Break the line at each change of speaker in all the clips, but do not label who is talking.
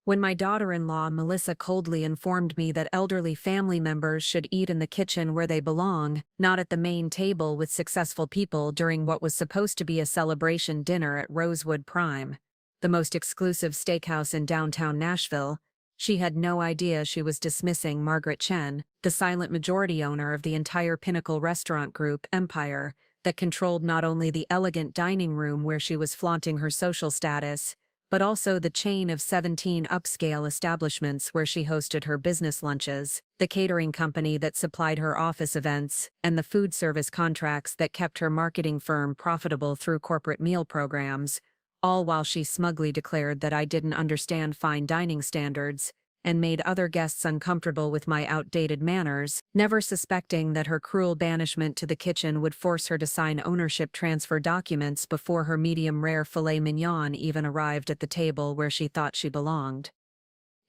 When my daughter-in-law Melissa coldly informed me that elderly family members should eat in the kitchen where they belong, not at the main table with successful people during what was supposed to be a celebration dinner at Rosewood Prime, the most exclusive steakhouse in downtown Nashville, she had no idea she was dismissing Margaret Chen, the silent majority owner of the entire Pinnacle Restaurant Group empire that controlled not only the elegant dining room where she was flaunting her social status, but also the chain of 17 upscale establishments where she hosted her business lunches, the catering company that supplied her office events, and the food service contracts that kept her marketing firm profitable through corporate meal programs, all while she smugly declared that I didn't understand fine dining standards and made other guests uncomfortable with my outdated manners, never suspecting that her cruel banishment to the kitchen would force her to sign ownership transfer documents before her medium-rare filet mignon even arrived at the table where she thought she belonged.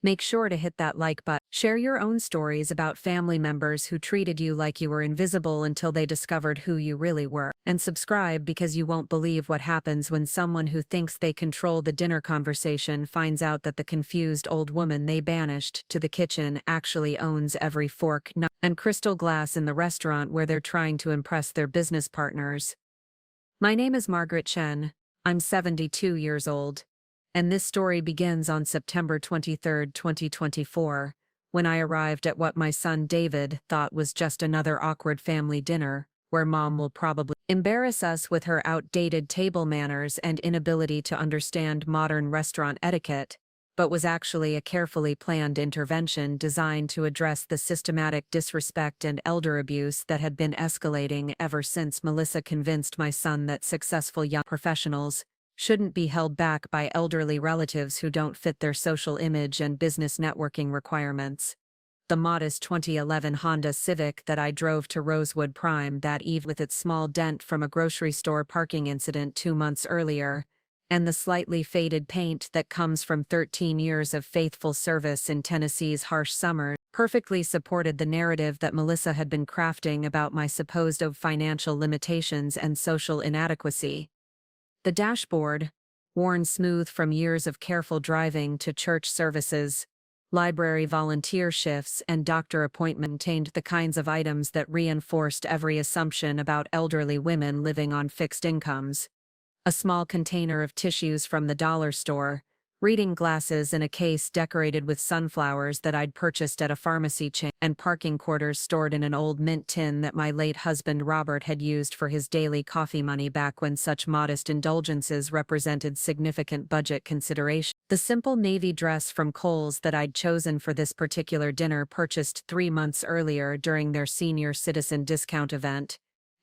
Make sure to hit that like button. Share your own stories about family members who treated you like you were invisible until they discovered who you really were. And subscribe because you won't believe what happens when someone who thinks they control the dinner conversation finds out that the confused old woman they banished to the kitchen actually owns every fork, knife, and crystal glass in the restaurant where they're trying to impress their business partners. My name is Margaret Chen. I'm 72 years old. And this story begins on September 23, 2024, when I arrived at what my son David thought was just another awkward family dinner, where Mom will probably embarrass us with her outdated table manners and inability to understand modern restaurant etiquette, but was actually a carefully planned intervention designed to address the systematic disrespect and elder abuse that had been escalating ever since Melissa convinced my son that successful young professionals shouldn't be held back by elderly relatives who don't fit their social image and business networking requirements. The modest 2011 Honda Civic that I drove to Rosewood Prime that eve with its small dent from a grocery store parking incident 2 months earlier, and the slightly faded paint that comes from 13 years of faithful service in Tennessee's harsh summer, perfectly supported the narrative that Melissa had been crafting about my supposed financial limitations and social inadequacy. The dashboard, worn smooth from years of careful driving to church services, library volunteer shifts, and doctor appointments, contained the kinds of items that reinforced every assumption about elderly women living on fixed incomes. A small container of tissues from the dollar store, reading glasses in a case decorated with sunflowers that I'd purchased at a pharmacy chain, and parking quarters stored in an old mint tin that my late husband Robert had used for his daily coffee money back when such modest indulgences represented significant budget consideration. The simple navy dress from Kohl's that I'd chosen for this particular dinner, purchased 3 months earlier during their senior citizen discount event,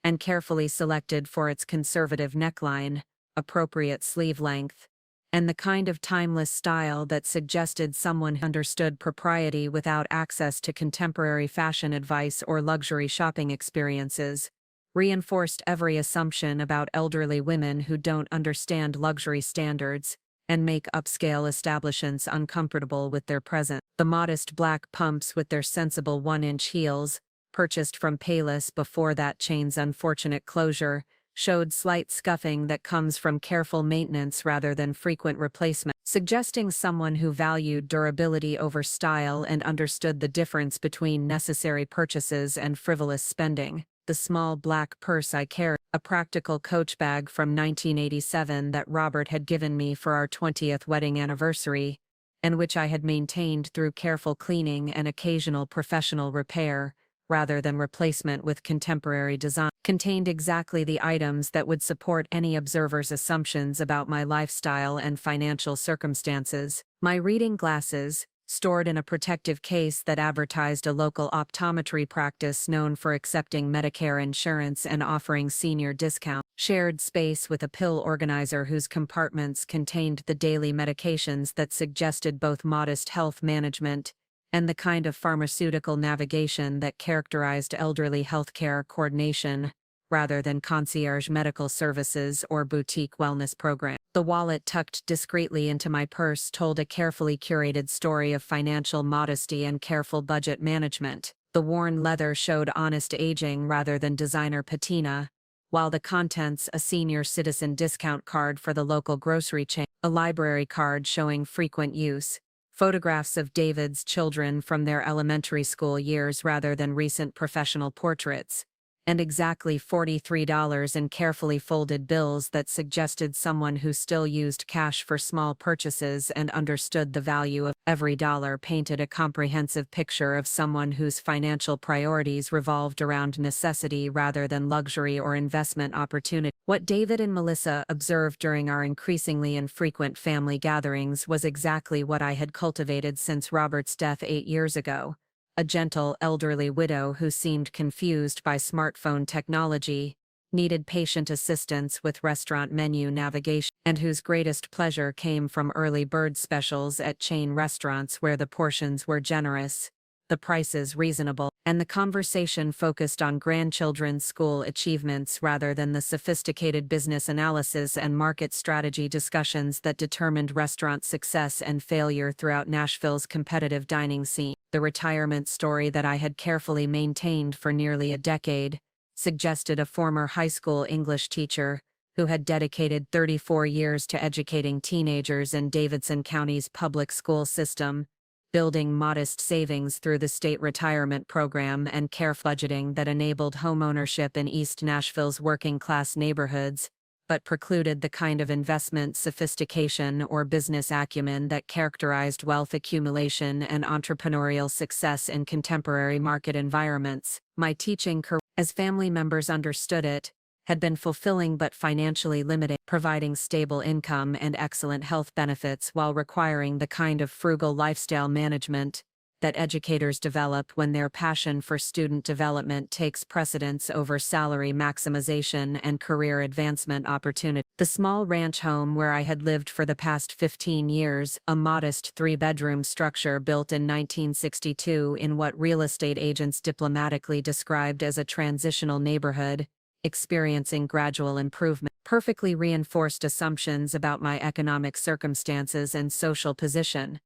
and carefully selected for its conservative neckline, appropriate sleeve length, and the kind of timeless style that suggested someone who understood propriety without access to contemporary fashion advice or luxury shopping experiences, reinforced every assumption about elderly women who don't understand luxury standards and make upscale establishments uncomfortable with their presence. The modest black pumps with their sensible 1-inch heels, purchased from Payless before that chain's unfortunate closure, showed slight scuffing that comes from careful maintenance rather than frequent replacement, suggesting someone who valued durability over style and understood the difference between necessary purchases and frivolous spending. The small black purse I carried, a practical Coach bag from 1987 that Robert had given me for our 20th wedding anniversary, and which I had maintained through careful cleaning and occasional professional repair, rather than replacement with contemporary design, contained exactly the items that would support any observer's assumptions about my lifestyle and financial circumstances. My reading glasses, stored in a protective case that advertised a local optometry practice known for accepting Medicare insurance and offering senior discounts, shared space with a pill organizer whose compartments contained the daily medications that suggested both modest health management and the kind of pharmaceutical navigation that characterized elderly healthcare coordination, rather than concierge medical services or boutique wellness programs. The wallet tucked discreetly into my purse told a carefully curated story of financial modesty and careful budget management. The worn leather showed honest aging rather than designer patina, while the contents, a senior citizen discount card for the local grocery chain, a library card showing frequent use, Photographs of David's children from their elementary school years rather than recent professional portraits, and exactly $43 in carefully folded bills that suggested someone who still used cash for small purchases and understood the value of every dollar painted a comprehensive picture of someone whose financial priorities revolved around necessity rather than luxury or investment opportunity. What David and Melissa observed during our increasingly infrequent family gatherings was exactly what I had cultivated since Robert's death 8 years ago. A gentle, elderly widow who seemed confused by smartphone technology, needed patient assistance with restaurant menu navigation, and whose greatest pleasure came from early bird specials at chain restaurants where the portions were generous, the prices reasonable, and the conversation focused on grandchildren's school achievements rather than the sophisticated business analysis and market strategy discussions that determined restaurant success and failure throughout Nashville's competitive dining scene. The retirement story that I had carefully maintained for nearly a decade suggested a former high school English teacher who had dedicated 34 years to educating teenagers in Davidson County's public school system, building modest savings through the state retirement program and careful budgeting that enabled homeownership in East Nashville's working-class neighborhoods, but precluded the kind of investment sophistication or business acumen that characterized wealth accumulation and entrepreneurial success in contemporary market environments. My teaching career, as family members understood it, had been fulfilling but financially limiting, providing stable income and excellent health benefits while requiring the kind of frugal lifestyle management that educators develop when their passion for student development takes precedence over salary maximization and career advancement opportunity. The small ranch home where I had lived for the past 15 years, a modest 3-bedroom structure built in 1962 in what real estate agents diplomatically described as a transitional neighborhood, experiencing gradual improvement, perfectly reinforced assumptions about my economic circumstances and social position.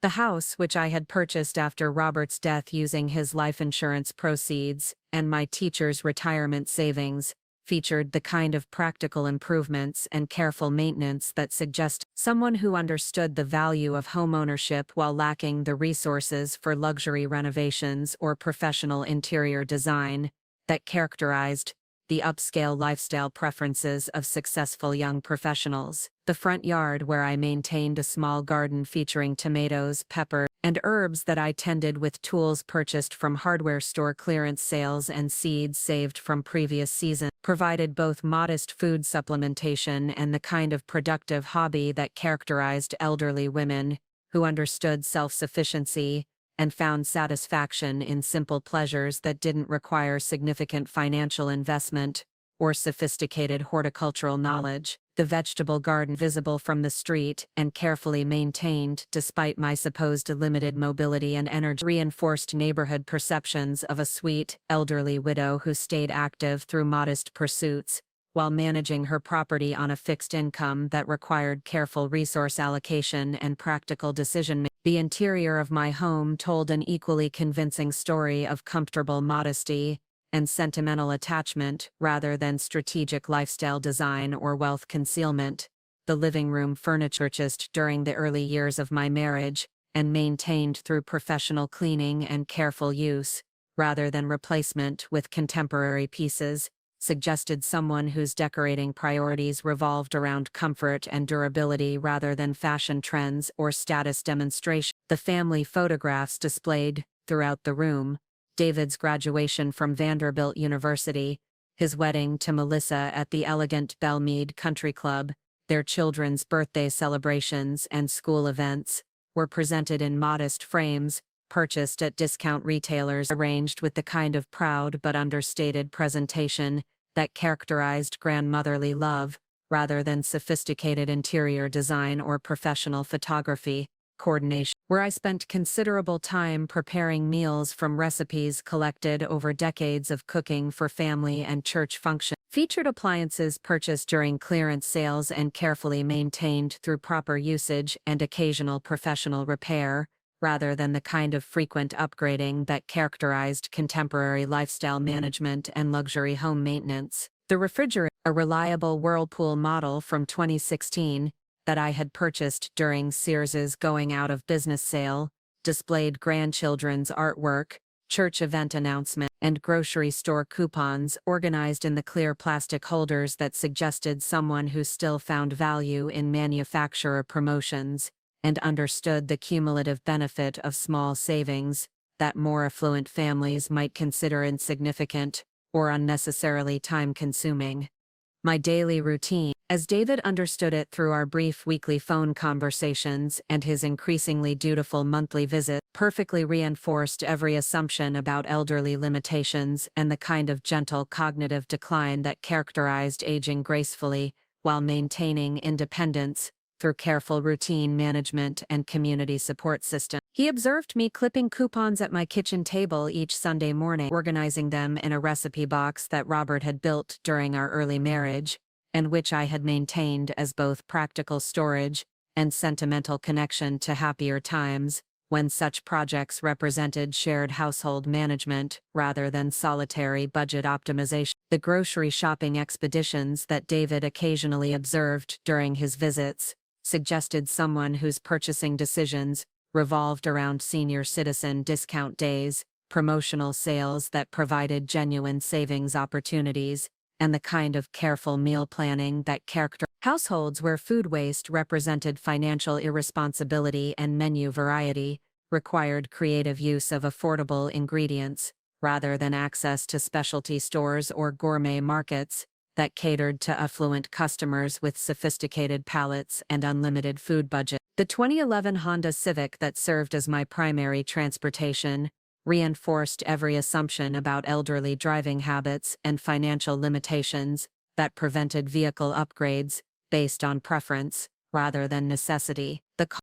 The house, which I had purchased after Robert's death using his life insurance proceeds and my teacher's retirement savings, featured the kind of practical improvements and careful maintenance that suggest someone who understood the value of homeownership while lacking the resources for luxury renovations or professional interior design that characterized the upscale lifestyle preferences of successful young professionals. The front yard where I maintained a small garden featuring tomatoes, pepper, and herbs that I tended with tools purchased from hardware store clearance sales and seeds saved from previous seasons, provided both modest food supplementation and the kind of productive hobby that characterized elderly women who understood self-sufficiency and found satisfaction in simple pleasures that didn't require significant financial investment or sophisticated horticultural knowledge. The vegetable garden visible from the street and carefully maintained despite my supposed limited mobility and energy reinforced neighborhood perceptions of a sweet, elderly widow who stayed active through modest pursuits, while managing her property on a fixed income that required careful resource allocation and practical decision-making. The interior of my home told an equally convincing story of comfortable modesty and sentimental attachment rather than strategic lifestyle design or wealth concealment. The living room furniture purchased during the early years of my marriage and maintained through professional cleaning and careful use, rather than replacement with contemporary pieces, suggested someone whose decorating priorities revolved around comfort and durability rather than fashion trends or status demonstration. The family photographs displayed throughout the room, David's graduation from Vanderbilt University, his wedding to Melissa at the elegant Belmead Country Club, their children's birthday celebrations and school events, were presented in modest frames, purchased at discount retailers, arranged with the kind of proud but understated presentation that characterized grandmotherly love, rather than sophisticated interior design or professional photography coordination, where I spent considerable time preparing meals from recipes collected over decades of cooking for family and church functions. Featured appliances purchased during clearance sales and carefully maintained through proper usage and occasional professional repair, rather than the kind of frequent upgrading that characterized contemporary lifestyle management and luxury home maintenance. The refrigerator, a reliable Whirlpool model from 2016, that I had purchased during Sears's going out of business sale, displayed grandchildren's artwork, church event announcement, and grocery store coupons organized in the clear plastic holders that suggested someone who still found value in manufacturer promotions and understood the cumulative benefit of small savings that more affluent families might consider insignificant or unnecessarily time-consuming. My daily routine, as David understood it through our brief weekly phone conversations and his increasingly dutiful monthly visit, perfectly reinforced every assumption about elderly limitations and the kind of gentle cognitive decline that characterized aging gracefully while maintaining independence through careful routine management and community support system. He observed me clipping coupons at my kitchen table each Sunday morning, organizing them in a recipe box that Robert had built during our early marriage, and which I had maintained as both practical storage and sentimental connection to happier times, when such projects represented shared household management rather than solitary budget optimization. The grocery shopping expeditions that David occasionally observed during his visits suggested someone whose purchasing decisions revolved around senior citizen discount days, promotional sales that provided genuine savings opportunities, and the kind of careful meal planning that characterized households where food waste represented financial irresponsibility and menu variety required creative use of affordable ingredients, rather than access to specialty stores or gourmet markets that catered to affluent customers with sophisticated palates and unlimited food budget. The 2011 Honda Civic that served as my primary transportation reinforced every assumption about elderly driving habits and financial limitations that prevented vehicle upgrades based on preference rather than necessity.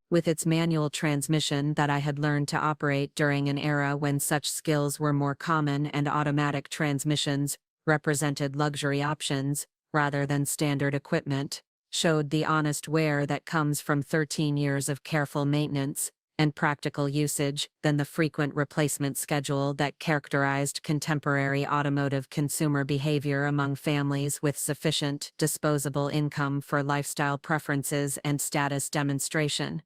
With its manual transmission that I had learned to operate during an era when such skills were more common and automatic transmissions represented luxury options rather than standard equipment, showed the honest wear that comes from 13 years of careful maintenance and practical usage than the frequent replacement schedule that characterized contemporary automotive consumer behavior among families with sufficient disposable income for lifestyle preferences and status demonstration.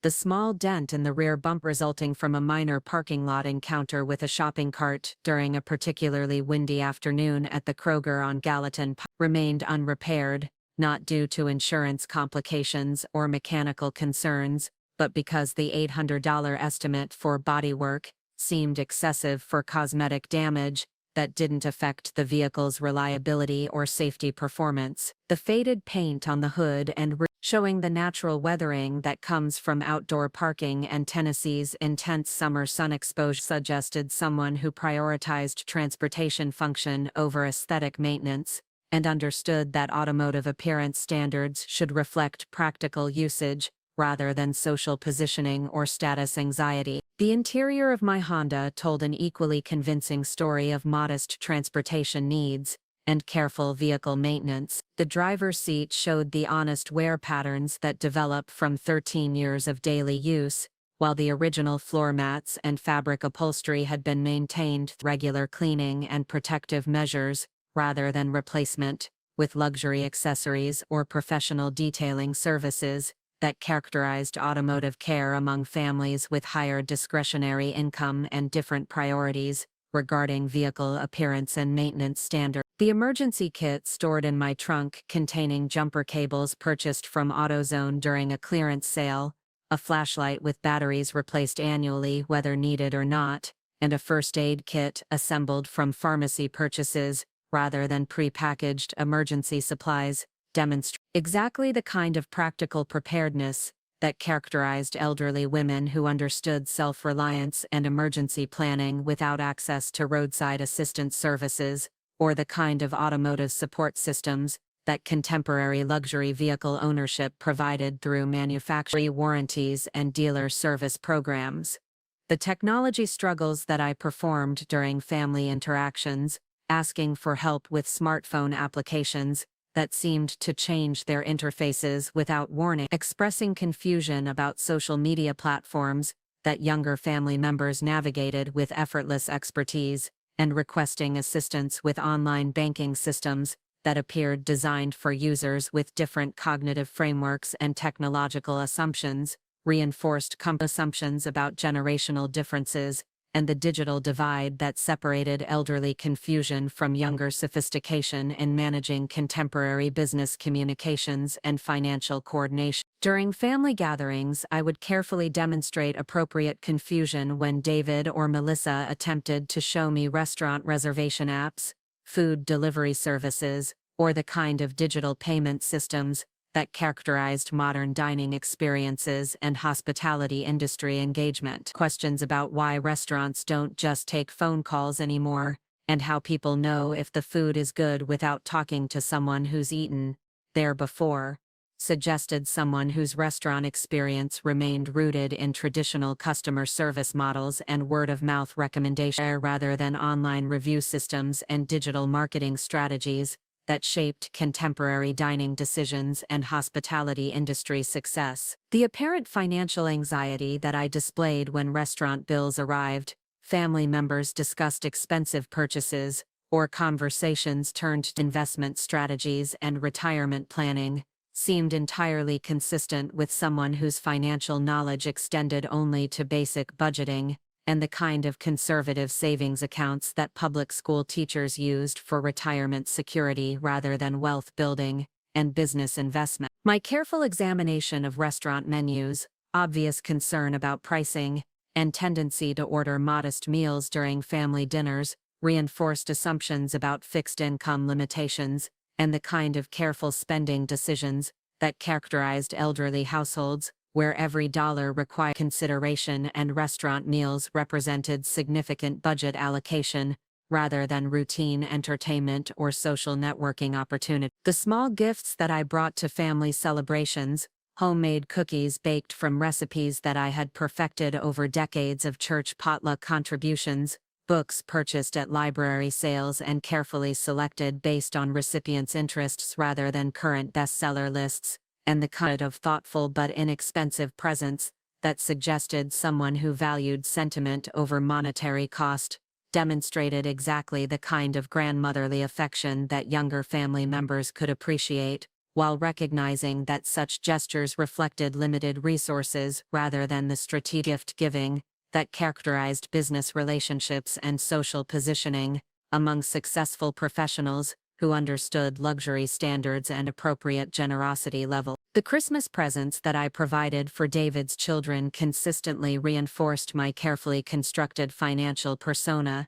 The small dent in the rear bump resulting from a minor parking lot encounter with a shopping cart during a particularly windy afternoon at the Kroger on Gallatin remained unrepaired, not due to insurance complications or mechanical concerns, but because the $800 estimate for bodywork seemed excessive for cosmetic damage that didn't affect the vehicle's reliability or safety performance. The faded paint on the hood and roof, showing the natural weathering that comes from outdoor parking and Tennessee's intense summer sun exposure, suggested someone who prioritized transportation function over aesthetic maintenance and understood that automotive appearance standards should reflect practical usage rather than social positioning or status anxiety. The interior of my Honda told an equally convincing story of modest transportation needs and careful vehicle maintenance. The driver's seat showed the honest wear patterns that develop from 13 years of daily use, while the original floor mats and fabric upholstery had been maintained through regular cleaning and protective measures rather than replacement, with luxury accessories or professional detailing services that characterized automotive care among families with higher discretionary income and different priorities regarding vehicle appearance and maintenance standards. The emergency kit stored in my trunk containing jumper cables purchased from AutoZone during a clearance sale, a flashlight with batteries replaced annually whether needed or not, and a first aid kit assembled from pharmacy purchases rather than pre-packaged emergency supplies demonstrate exactly the kind of practical preparedness that characterized elderly women who understood self-reliance and emergency planning without access to roadside assistance services, or the kind of automotive support systems that contemporary luxury vehicle ownership provided through manufacturer warranties and dealer service programs. The technology struggles that I performed during family interactions, asking for help with smartphone applications that seemed to change their interfaces without warning, expressing confusion about social media platforms that younger family members navigated with effortless expertise, and requesting assistance with online banking systems that appeared designed for users with different cognitive frameworks and technological assumptions, reinforced assumptions about generational differences and the digital divide that separated elderly confusion from younger sophistication in managing contemporary business communications and financial coordination. During family gatherings, I would carefully demonstrate appropriate confusion when David or Melissa attempted to show me restaurant reservation apps, food delivery services, or the kind of digital payment systems that characterized modern dining experiences and hospitality industry engagement. Questions about why restaurants don't just take phone calls anymore, and how people know if the food is good without talking to someone who's eaten there before, suggested someone whose restaurant experience remained rooted in traditional customer service models and word-of-mouth recommendations rather than online review systems and digital marketing strategies that shaped contemporary dining decisions and hospitality industry success. The apparent financial anxiety that I displayed when restaurant bills arrived, family members discussed expensive purchases, or conversations turned to investment strategies and retirement planning, seemed entirely consistent with someone whose financial knowledge extended only to basic budgeting and the kind of conservative savings accounts that public school teachers used for retirement security rather than wealth building and business investment. My careful examination of restaurant menus, obvious concern about pricing, and tendency to order modest meals during family dinners reinforced assumptions about fixed income limitations and the kind of careful spending decisions that characterized elderly households, where every dollar required consideration and restaurant meals represented significant budget allocation, rather than routine entertainment or social networking opportunity. The small gifts that I brought to family celebrations, homemade cookies baked from recipes that I had perfected over decades of church potluck contributions, books purchased at library sales and carefully selected based on recipients' interests rather than current bestseller lists, and the kind of thoughtful but inexpensive presents that suggested someone who valued sentiment over monetary cost, demonstrated exactly the kind of grandmotherly affection that younger family members could appreciate, while recognizing that such gestures reflected limited resources rather than the strategic gift-giving that characterized business relationships and social positioning among successful professionals who understood luxury standards and appropriate generosity level. The Christmas presents that I provided for David's children consistently reinforced my carefully constructed financial persona.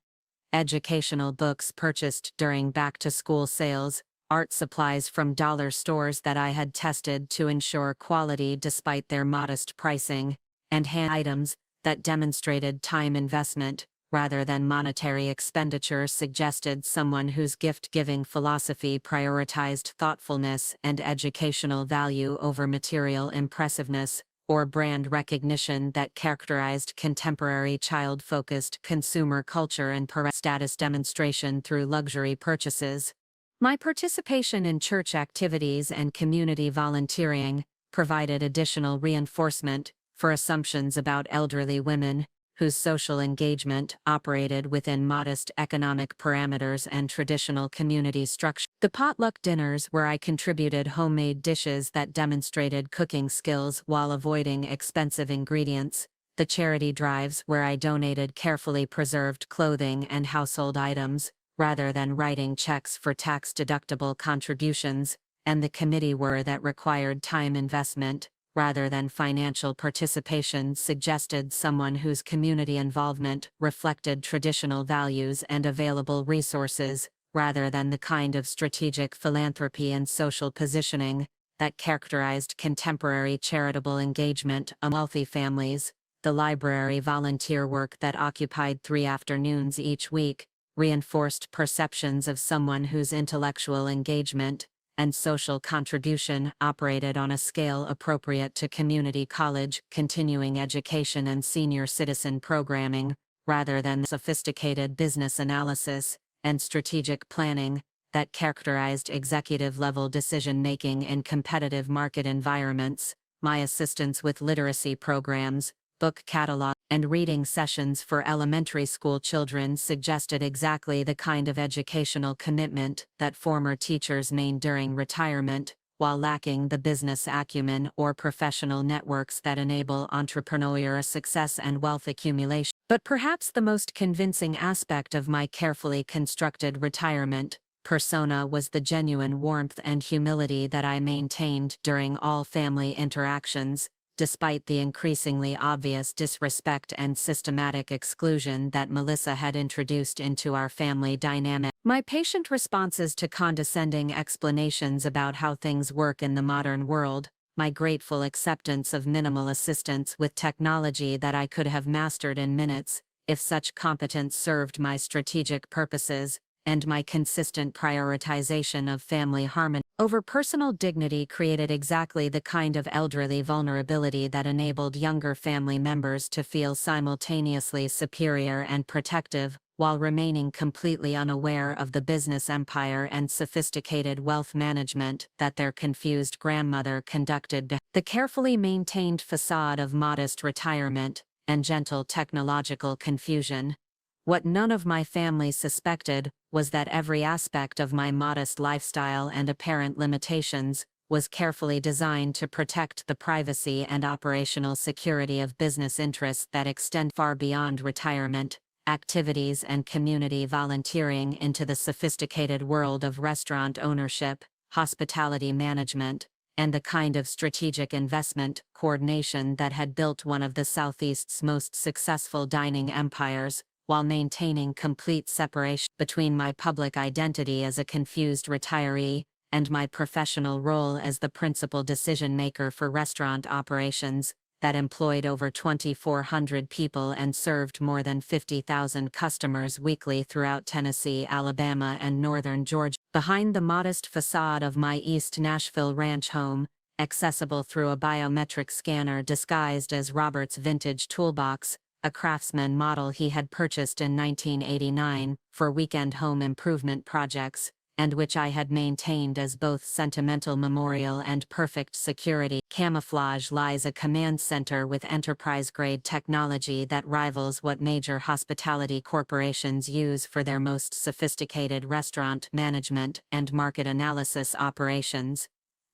Educational books purchased during back-to-school sales, art supplies from dollar stores that I had tested to ensure quality despite their modest pricing, and hand items that demonstrated time investment rather than monetary expenditure suggested someone whose gift-giving philosophy prioritized thoughtfulness and educational value over material impressiveness or brand recognition that characterized contemporary child-focused consumer culture and status demonstration through luxury purchases. My participation in church activities and community volunteering provided additional reinforcement for assumptions about elderly women, whose social engagement operated within modest economic parameters and traditional community structure. The potluck dinners where I contributed homemade dishes that demonstrated cooking skills while avoiding expensive ingredients, the charity drives where I donated carefully preserved clothing and household items, rather than writing checks for tax-deductible contributions, and the committee work that required time investment rather than financial participation suggested someone whose community involvement reflected traditional values and available resources, rather than the kind of strategic philanthropy and social positioning that characterized contemporary charitable engagement among wealthy families. The library volunteer work that occupied 3 afternoons each week reinforced perceptions of someone whose intellectual engagement and social contribution operated on a scale appropriate to community college, continuing education and senior citizen programming, rather than sophisticated business analysis and strategic planning that characterized executive-level decision-making in competitive market environments. My assistance with literacy programs, book catalog, and reading sessions for elementary school children suggested exactly the kind of educational commitment that former teachers maintained during retirement, while lacking the business acumen or professional networks that enable entrepreneurial success and wealth accumulation. But perhaps the most convincing aspect of my carefully constructed retirement persona was the genuine warmth and humility that I maintained during all family interactions, despite the increasingly obvious disrespect and systematic exclusion that Melissa had introduced into our family dynamic. My patient responses to condescending explanations about how things work in the modern world, my grateful acceptance of minimal assistance with technology that I could have mastered in minutes, if such competence served my strategic purposes, and my consistent prioritization of family harmony over personal dignity created exactly the kind of elderly vulnerability that enabled younger family members to feel simultaneously superior and protective, while remaining completely unaware of the business empire and sophisticated wealth management that their confused grandmother conducted. The carefully maintained facade of modest retirement and gentle technological confusion. What none of my family suspected was that every aspect of my modest lifestyle and apparent limitations was carefully designed to protect the privacy and operational security of business interests that extend far beyond retirement activities and community volunteering into the sophisticated world of restaurant ownership, hospitality management, and the kind of strategic investment coordination that had built one of the Southeast's most successful dining empires, while maintaining complete separation between my public identity as a confused retiree and my professional role as the principal decision-maker for restaurant operations that employed over 2,400 people and served more than 50,000 customers weekly throughout Tennessee, Alabama, and northern Georgia. Behind the modest facade of my East Nashville ranch home, accessible through a biometric scanner disguised as Robert's vintage toolbox, a Craftsman model he had purchased in 1989 for weekend home improvement projects, and which I had maintained as both sentimental memorial and perfect security camouflage, lies a command center with enterprise-grade technology that rivals what major hospitality corporations use for their most sophisticated restaurant management and market analysis operations.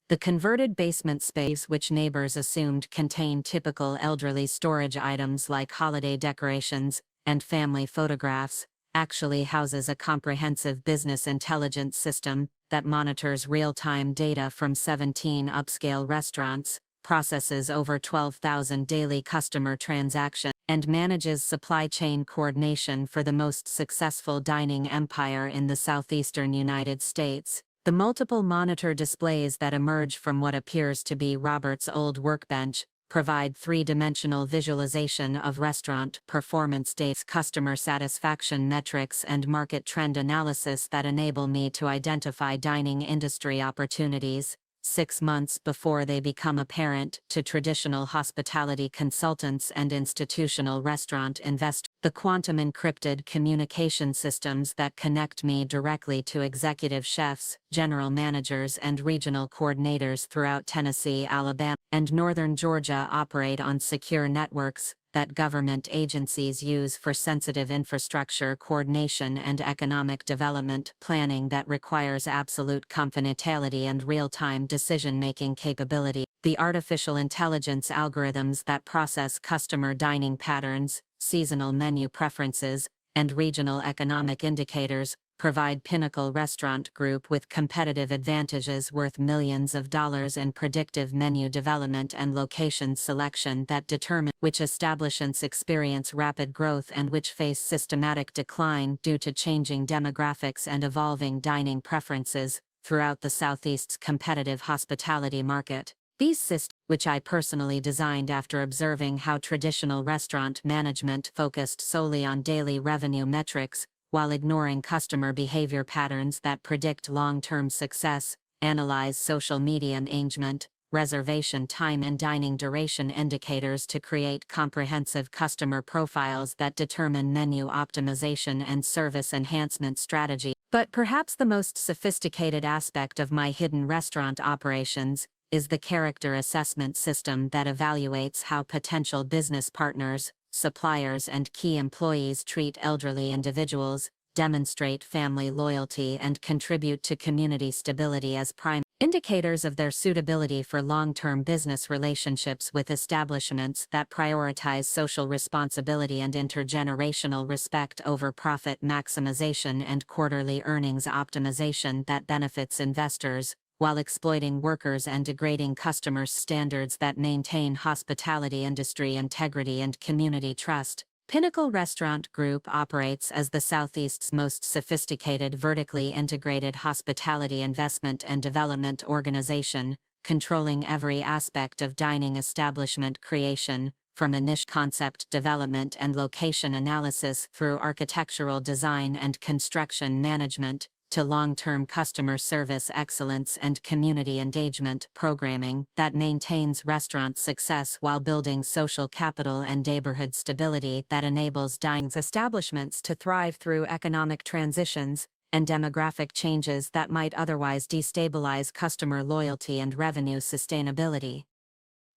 The converted basement space, which neighbors assumed contained typical elderly storage items like holiday decorations and family photographs, actually houses a comprehensive business intelligence system that monitors real-time data from 17 upscale restaurants, processes over 12,000 daily customer transactions, and manages supply chain coordination for the most successful dining empire in the southeastern United States. The multiple monitor displays that emerge from what appears to be Robert's old workbench provide three-dimensional visualization of restaurant performance data, customer satisfaction metrics, and market trend analysis that enable me to identify dining industry opportunities 6 months before they become apparent to traditional hospitality consultants and institutional restaurant investors. The quantum encrypted communication systems that connect me directly to executive chefs, general managers, and regional coordinators throughout Tennessee, Alabama, and northern Georgia operate on secure networks that government agencies use for sensitive infrastructure coordination and economic development planning that requires absolute confidentiality and real-time decision-making capability. The artificial intelligence algorithms that process customer dining patterns, seasonal menu preferences, and regional economic indicators provide Pinnacle Restaurant Group with competitive advantages worth millions of dollars in predictive menu development and location selection that determine which establishments experience rapid growth and which face systematic decline due to changing demographics and evolving dining preferences throughout the Southeast's competitive hospitality market. These systems, which I personally designed after observing how traditional restaurant management focused solely on daily revenue metrics, while ignoring customer behavior patterns that predict long-term success, analyze social media engagement, reservation time, and dining duration indicators to create comprehensive customer profiles that determine menu optimization and service enhancement strategy. But perhaps the most sophisticated aspect of my hidden restaurant operations is the character assessment system that evaluates how potential business partners, suppliers and key employees treat elderly individuals, demonstrate family loyalty and contribute to community stability as prime indicators of their suitability for long-term business relationships with establishments that prioritize social responsibility and intergenerational respect over profit maximization and quarterly earnings optimization that benefits investors, while exploiting workers and degrading customers' standards that maintain hospitality industry integrity and community trust. Pinnacle Restaurant Group operates as the Southeast's most sophisticated vertically integrated hospitality investment and development organization, controlling every aspect of dining establishment creation, from initial concept development and location analysis through architectural design and construction management, to long-term customer service excellence and community engagement programming that maintains restaurant success while building social capital and neighborhood stability that enables dining establishments to thrive through economic transitions and demographic changes that might otherwise destabilize customer loyalty and revenue sustainability.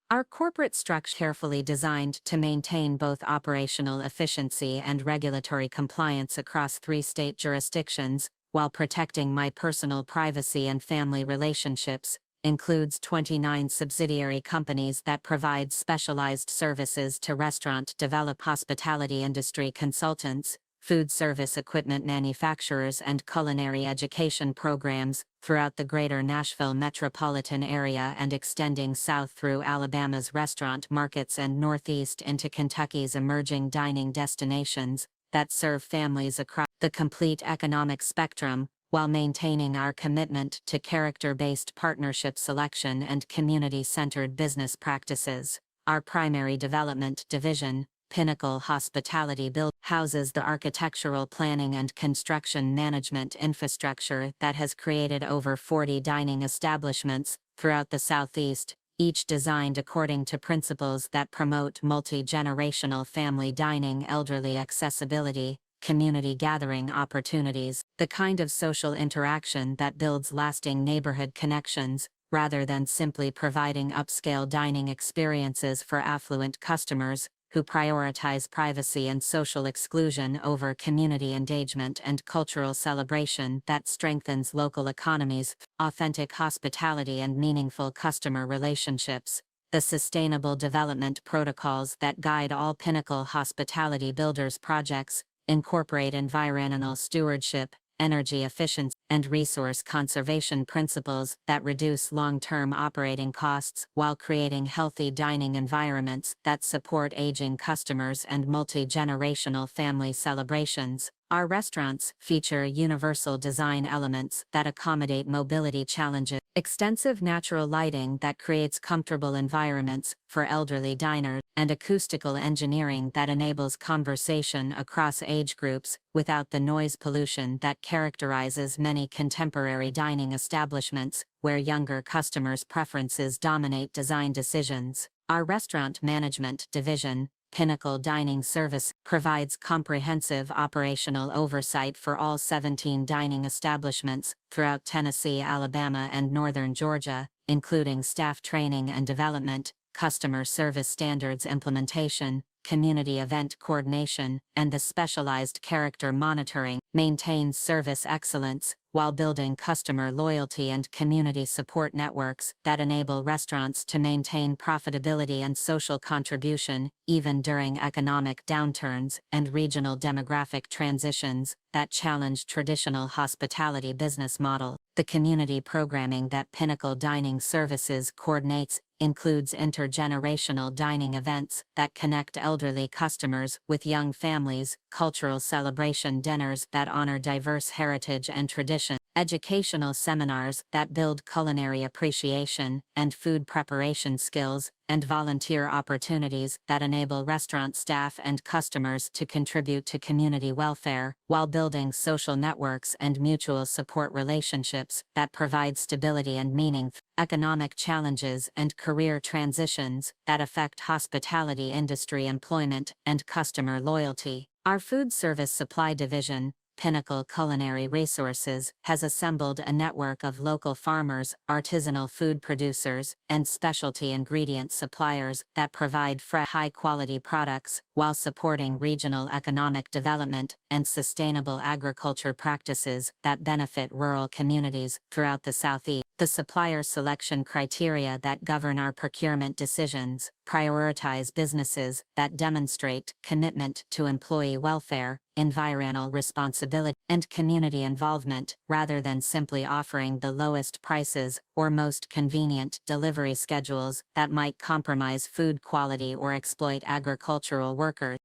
Our corporate structure carefully designed to maintain both operational efficiency and regulatory compliance across 3 state jurisdictions, while protecting my personal privacy and family relationships, includes 29 subsidiary companies that provide specialized services to restaurant develop hospitality industry consultants, food service equipment manufacturers and culinary education programs throughout the greater Nashville metropolitan area and extending south through Alabama's restaurant markets and northeast into Kentucky's emerging dining destinations that serve families across the complete economic spectrum, while maintaining our commitment to character-based partnership selection and community-centered business practices. Our primary development division, Pinnacle Hospitality Build, houses the architectural planning and construction management infrastructure that has created over 40 dining establishments throughout the Southeast, each designed according to principles that promote multi-generational family dining, elderly accessibility, community gathering opportunities, the kind of social interaction that builds lasting neighborhood connections, rather than simply providing upscale dining experiences for affluent customers who prioritize privacy and social exclusion over community engagement and cultural celebration that strengthens local economies, authentic hospitality and meaningful customer relationships. The sustainable development protocols that guide all Pinnacle Hospitality Builders projects incorporate environmental stewardship, energy efficiency, and resource conservation principles that reduce long-term operating costs while creating healthy dining environments that support aging customers and multi-generational family celebrations. Our restaurants feature universal design elements that accommodate mobility challenges, extensive natural lighting that creates comfortable environments for elderly diners, and acoustical engineering that enables conversation across age groups without the noise pollution that characterizes many contemporary dining establishments, where younger customers' preferences dominate design decisions. Our restaurant management division, Pinnacle Dining Service, provides comprehensive operational oversight for all 17 dining establishments throughout Tennessee, Alabama, and northern Georgia, including staff training and development, customer service standards implementation, community event coordination, and the specialized character monitoring, maintains service excellence, while building customer loyalty and community support networks that enable restaurants to maintain profitability and social contribution, even during economic downturns and regional demographic transitions that challenge traditional hospitality business model. The community programming that Pinnacle Dining Services coordinates includes intergenerational dining events that connect elderly customers with young families, cultural celebration dinners that honor diverse heritage and tradition, educational seminars that build culinary appreciation and food preparation skills, and volunteer opportunities that enable restaurant staff and customers to contribute to community welfare, while building social networks and mutual support relationships that provide stability and meaning. Economic challenges and career transitions that affect hospitality industry employment and customer loyalty. Our food service supply division,
Pinnacle Culinary Resources has assembled a network of local farmers, artisanal food producers, and specialty ingredient suppliers that provide fresh, high-quality products while supporting regional economic development and sustainable agriculture practices that benefit rural communities throughout the Southeast. The supplier selection criteria that govern our procurement decisions prioritize businesses that demonstrate commitment to employee welfare, environmental responsibility, and community involvement, rather than simply offering the lowest prices or most convenient delivery schedules that might compromise food quality or exploit agricultural workers.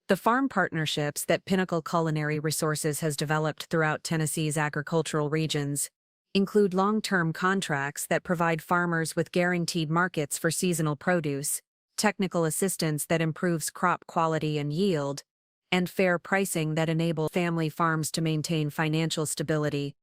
The farm partnerships that Pinnacle Culinary Resources has developed throughout Tennessee's agricultural regions include long-term contracts that provide farmers with guaranteed markets for seasonal produce, technical assistance that improves crop quality and yield, and fair pricing that enable family farms to maintain financial stability,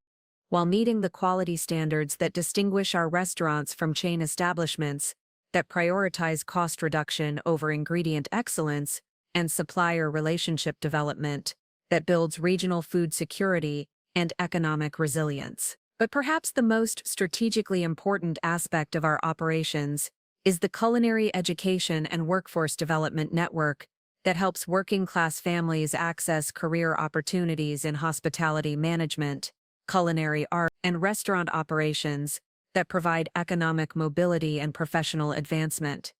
while meeting the quality standards that distinguish our restaurants from chain establishments that prioritize cost reduction over ingredient excellence and supplier relationship development that builds regional food security and economic resilience. But perhaps the most strategically important aspect of our operations is the culinary education and workforce development network that helps working-class families access career opportunities in hospitality management, culinary art, and restaurant operations that provide economic mobility and professional advancement.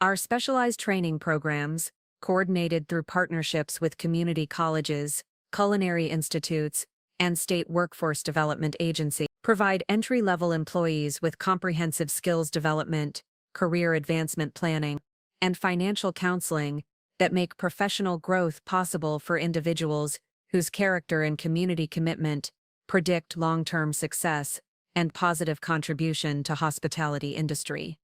Our specialized training programs, coordinated through partnerships with community colleges, culinary institutes, and state workforce development agencies, provide entry-level employees with comprehensive skills development, career advancement planning, and financial counseling that make professional growth possible for individuals whose character and community commitment predict long-term success and positive contribution to hospitality industry.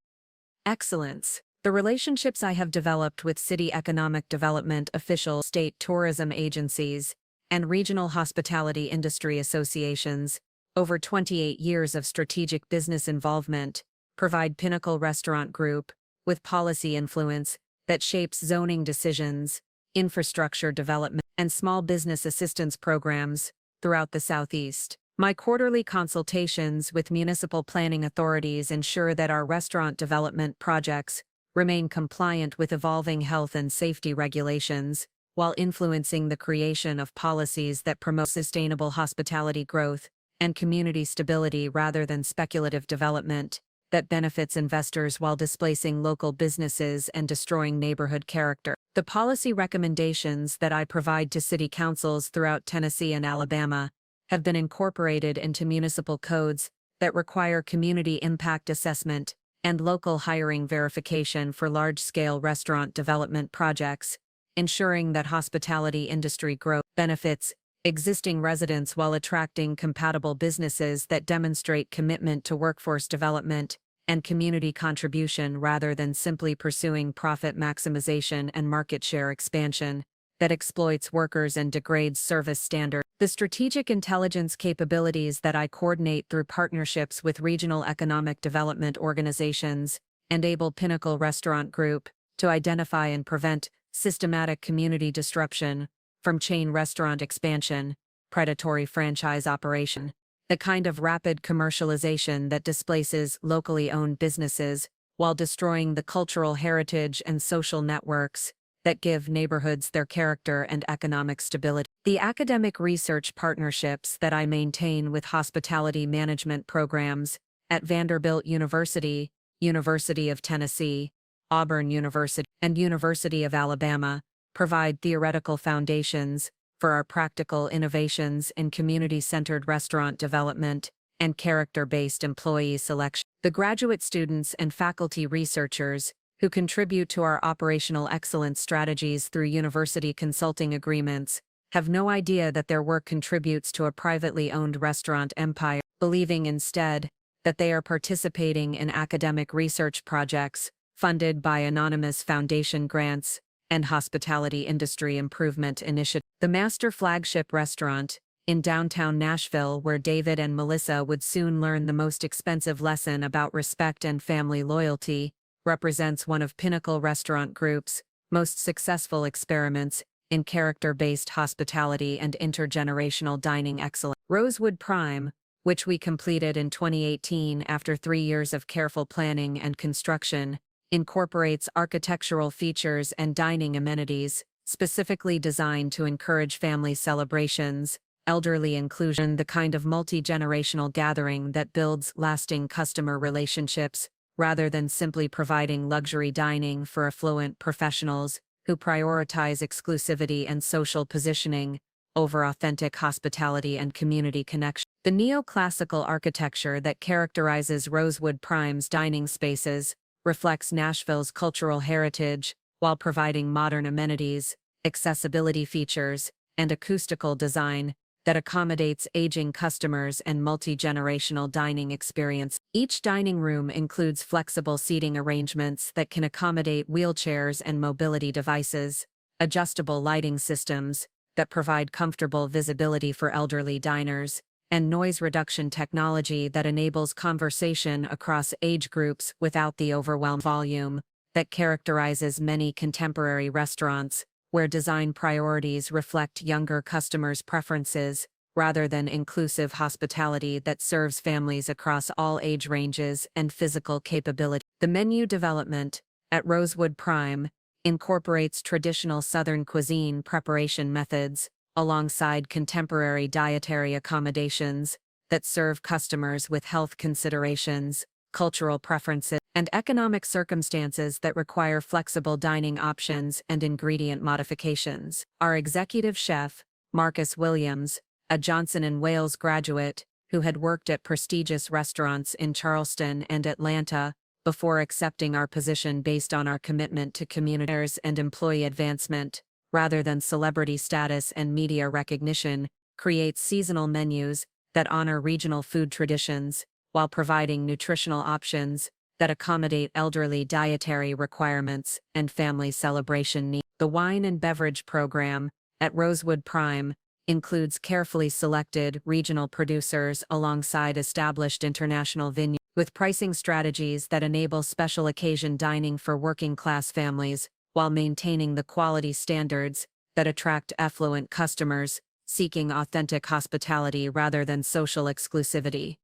Excellence. The relationships I have developed with city economic development officials, state tourism agencies, and regional hospitality industry associations, over 28 years of strategic business involvement, provide Pinnacle Restaurant Group with policy influence that shapes zoning decisions, infrastructure development, and small business assistance programs throughout the Southeast. My quarterly consultations with municipal planning authorities ensure that our restaurant development projects remain compliant with evolving health and safety regulations, while influencing the creation of policies that promote sustainable hospitality growth and community stability rather than speculative development that benefits investors while displacing local businesses and destroying neighborhood character. The policy recommendations that I provide to city councils throughout Tennessee and Alabama have been incorporated into municipal codes that require community impact assessment and local hiring verification for large-scale restaurant development projects, ensuring that hospitality industry growth benefits existing residents while attracting compatible businesses that demonstrate commitment to workforce development and community contribution rather than simply pursuing profit maximization and market share expansion that exploits workers and degrades service standards. The strategic intelligence capabilities that I coordinate through partnerships with regional economic development organizations enable Pinnacle Restaurant Group to identify and prevent systematic community disruption from chain restaurant expansion, predatory franchise operation, the kind of rapid commercialization that displaces locally owned businesses while destroying the cultural heritage and social networks that give neighborhoods their character and economic stability. The academic research partnerships that I maintain with hospitality management programs at Vanderbilt University, University of Tennessee, Auburn University, and University of Alabama provide theoretical foundations for our practical innovations in community-centered restaurant development and character-based employee selection. The graduate students and faculty researchers who contribute to our operational excellence strategies through university consulting agreements have no idea that their work contributes to a privately owned restaurant empire, believing instead that they are participating in academic research projects funded by anonymous foundation grants and hospitality industry improvement initiatives. The master flagship restaurant in downtown Nashville, where David and Melissa would soon learn the most expensive lesson about respect and family loyalty, represents one of Pinnacle Restaurant Group's most successful experiments in character-based hospitality and intergenerational dining excellence. Rosewood Prime, which we completed in 2018 after 3 years of careful planning and construction, incorporates architectural features and dining amenities, specifically designed to encourage family celebrations, elderly inclusion, the kind of multi-generational gathering that builds lasting customer relationships, rather than simply providing luxury dining for affluent professionals who prioritize exclusivity and social positioning over authentic hospitality and community connection. The neoclassical architecture that characterizes Rosewood Prime's dining spaces reflects Nashville's cultural heritage while providing modern amenities, accessibility features, and acoustical design that accommodates aging customers and multi-generational dining experience. Each dining room includes flexible seating arrangements that can accommodate wheelchairs and mobility devices, adjustable lighting systems that provide comfortable visibility for elderly diners, and noise reduction technology that enables conversation across age groups without the overwhelming volume that characterizes many contemporary restaurants, where design priorities reflect younger customers' preferences, rather than inclusive hospitality that serves families across all age ranges and physical capability. The menu development at Rosewood Prime incorporates traditional Southern cuisine preparation methods, alongside contemporary dietary accommodations that serve customers with health considerations, cultural preferences, and economic circumstances that require flexible dining options and ingredient modifications. Our executive chef, Marcus Williams, a Johnson & Wales graduate who had worked at prestigious restaurants in Charleston and Atlanta before accepting our position based on our commitment to communities and employee advancement, rather than celebrity status and media recognition, creates seasonal menus that honor regional food traditions, while providing nutritional options that accommodate elderly dietary requirements and family celebration needs. The wine and beverage program at Rosewood Prime includes carefully selected regional producers alongside established international vineyards, with pricing strategies that enable special occasion dining for working-class families, while maintaining the quality standards that attract affluent customers seeking authentic hospitality rather than social exclusivity.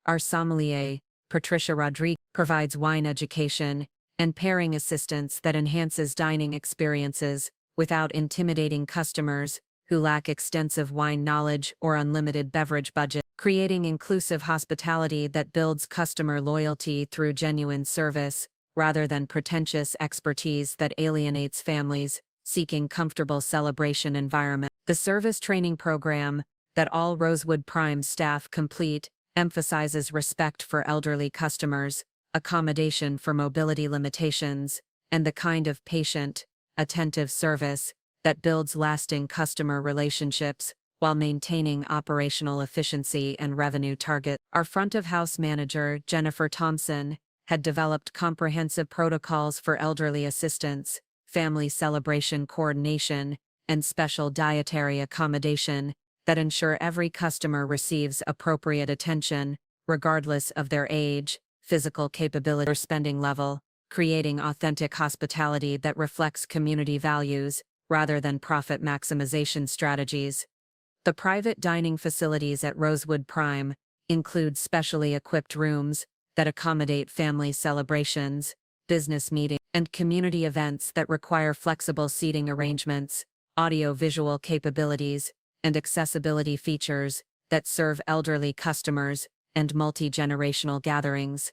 Our sommelier, Patricia Rodriguez, provides wine education and pairing assistance that enhances dining experiences without intimidating customers who lack extensive wine knowledge or unlimited beverage budget, creating inclusive hospitality that builds customer loyalty through genuine service, rather than pretentious expertise that alienates families seeking comfortable celebration environment. The service training program that all Rosewood Prime staff complete emphasizes respect for elderly customers, accommodation for mobility limitations, and the kind of patient, attentive service that builds lasting customer relationships while maintaining operational efficiency and revenue targets. Our front-of-house manager, Jennifer Thompson, had developed comprehensive protocols for elderly assistance, family celebration coordination, and special dietary accommodation that ensure every customer receives appropriate attention, regardless of their age, physical capability, or spending level, creating authentic hospitality that reflects community values rather than profit maximization strategies. The private dining facilities at Rosewood Prime include specially equipped rooms that accommodate family celebrations, business meetings, and community events that require flexible seating arrangements, audio-visual capabilities, and accessibility features that serve elderly customers and multi-generational gatherings.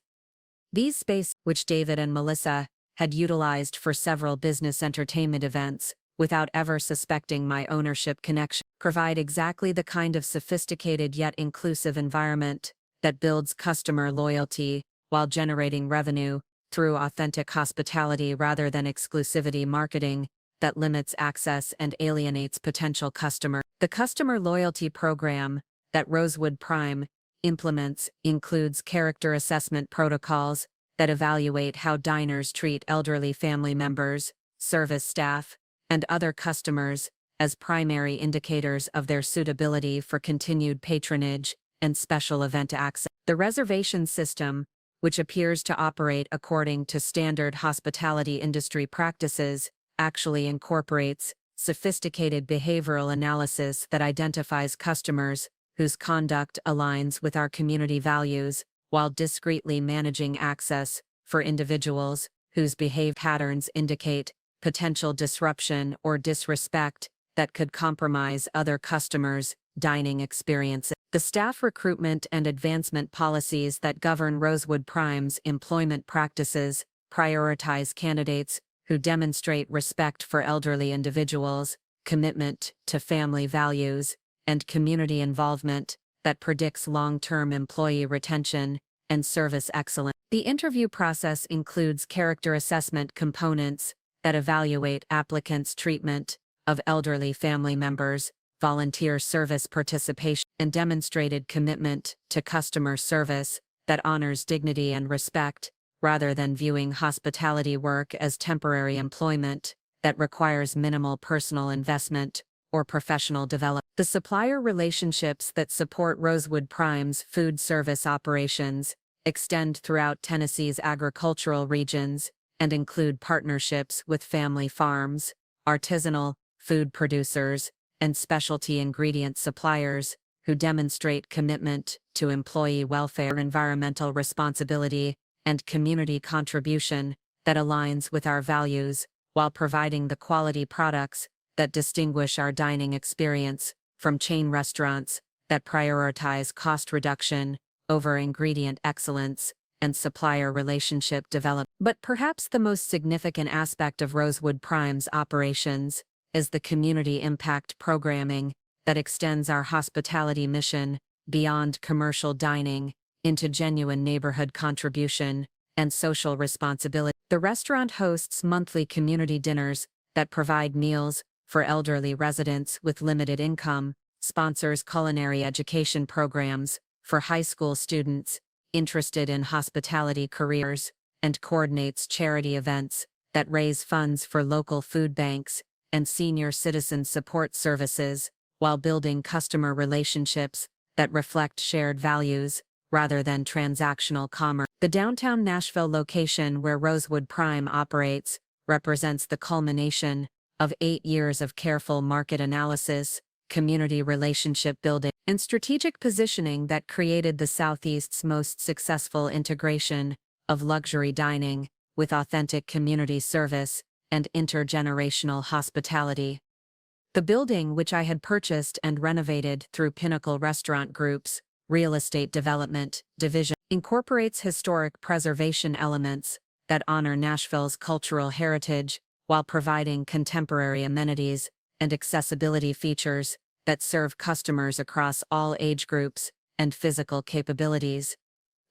These spaces, which David and Melissa had utilized for several business entertainment events, without ever suspecting my ownership connection, provide exactly the kind of sophisticated yet inclusive environment that builds customer loyalty while generating revenue through authentic hospitality rather than exclusivity marketing that limits access and alienates potential customers. The customer loyalty program that Rosewood Prime implements includes character assessment protocols that evaluate how diners treat elderly family members, service staff, and other customers as primary indicators of their suitability for continued patronage and special event access. The reservation system, which appears to operate according to standard hospitality industry practices, actually incorporates sophisticated behavioral analysis that identifies customers whose conduct aligns with our community values, while discreetly managing access for individuals whose behavior patterns indicate potential disruption or disrespect that could compromise other customers' dining experiences. The staff recruitment and advancement policies that govern Rosewood Prime's employment practices prioritize candidates who demonstrate respect for elderly individuals, commitment to family values, and community involvement that predicts long-term employee retention and service excellence. The interview process includes character assessment components that evaluate applicants' treatment of elderly family members, volunteer service participation, and demonstrated commitment to customer service that honors dignity and respect, rather than viewing hospitality work as temporary employment that requires minimal personal investment or professional development. The supplier relationships that support Rosewood Prime's food service operations extend throughout Tennessee's agricultural regions and include partnerships with family farms, artisanal food producers, and specialty ingredient suppliers who demonstrate commitment to employee welfare, environmental responsibility, and community contribution that aligns with our values, while providing the quality products that distinguish our dining experience from chain restaurants that prioritize cost reduction over ingredient excellence and supplier relationship development. But perhaps the most significant aspect of Rosewood Prime's operations is the community impact programming that extends our hospitality mission beyond commercial dining into genuine neighborhood contribution and social responsibility. The restaurant hosts monthly community dinners that provide meals for elderly residents with limited income, sponsors culinary education programs for high school students interested in hospitality careers, and coordinates charity events that raise funds for local food banks and senior citizen support services, while building customer relationships that reflect shared values rather than transactional commerce. The downtown Nashville location where Rosewood Prime operates represents the culmination of 8 years of careful market analysis, community relationship building, and strategic positioning that created the Southeast's most successful integration of luxury dining with authentic community service and intergenerational hospitality. The building, which I had purchased and renovated through Pinnacle Restaurant Group's real estate development division, incorporates historic preservation elements that honor Nashville's cultural heritage while providing contemporary amenities and accessibility features that serve customers across all age groups and physical capabilities.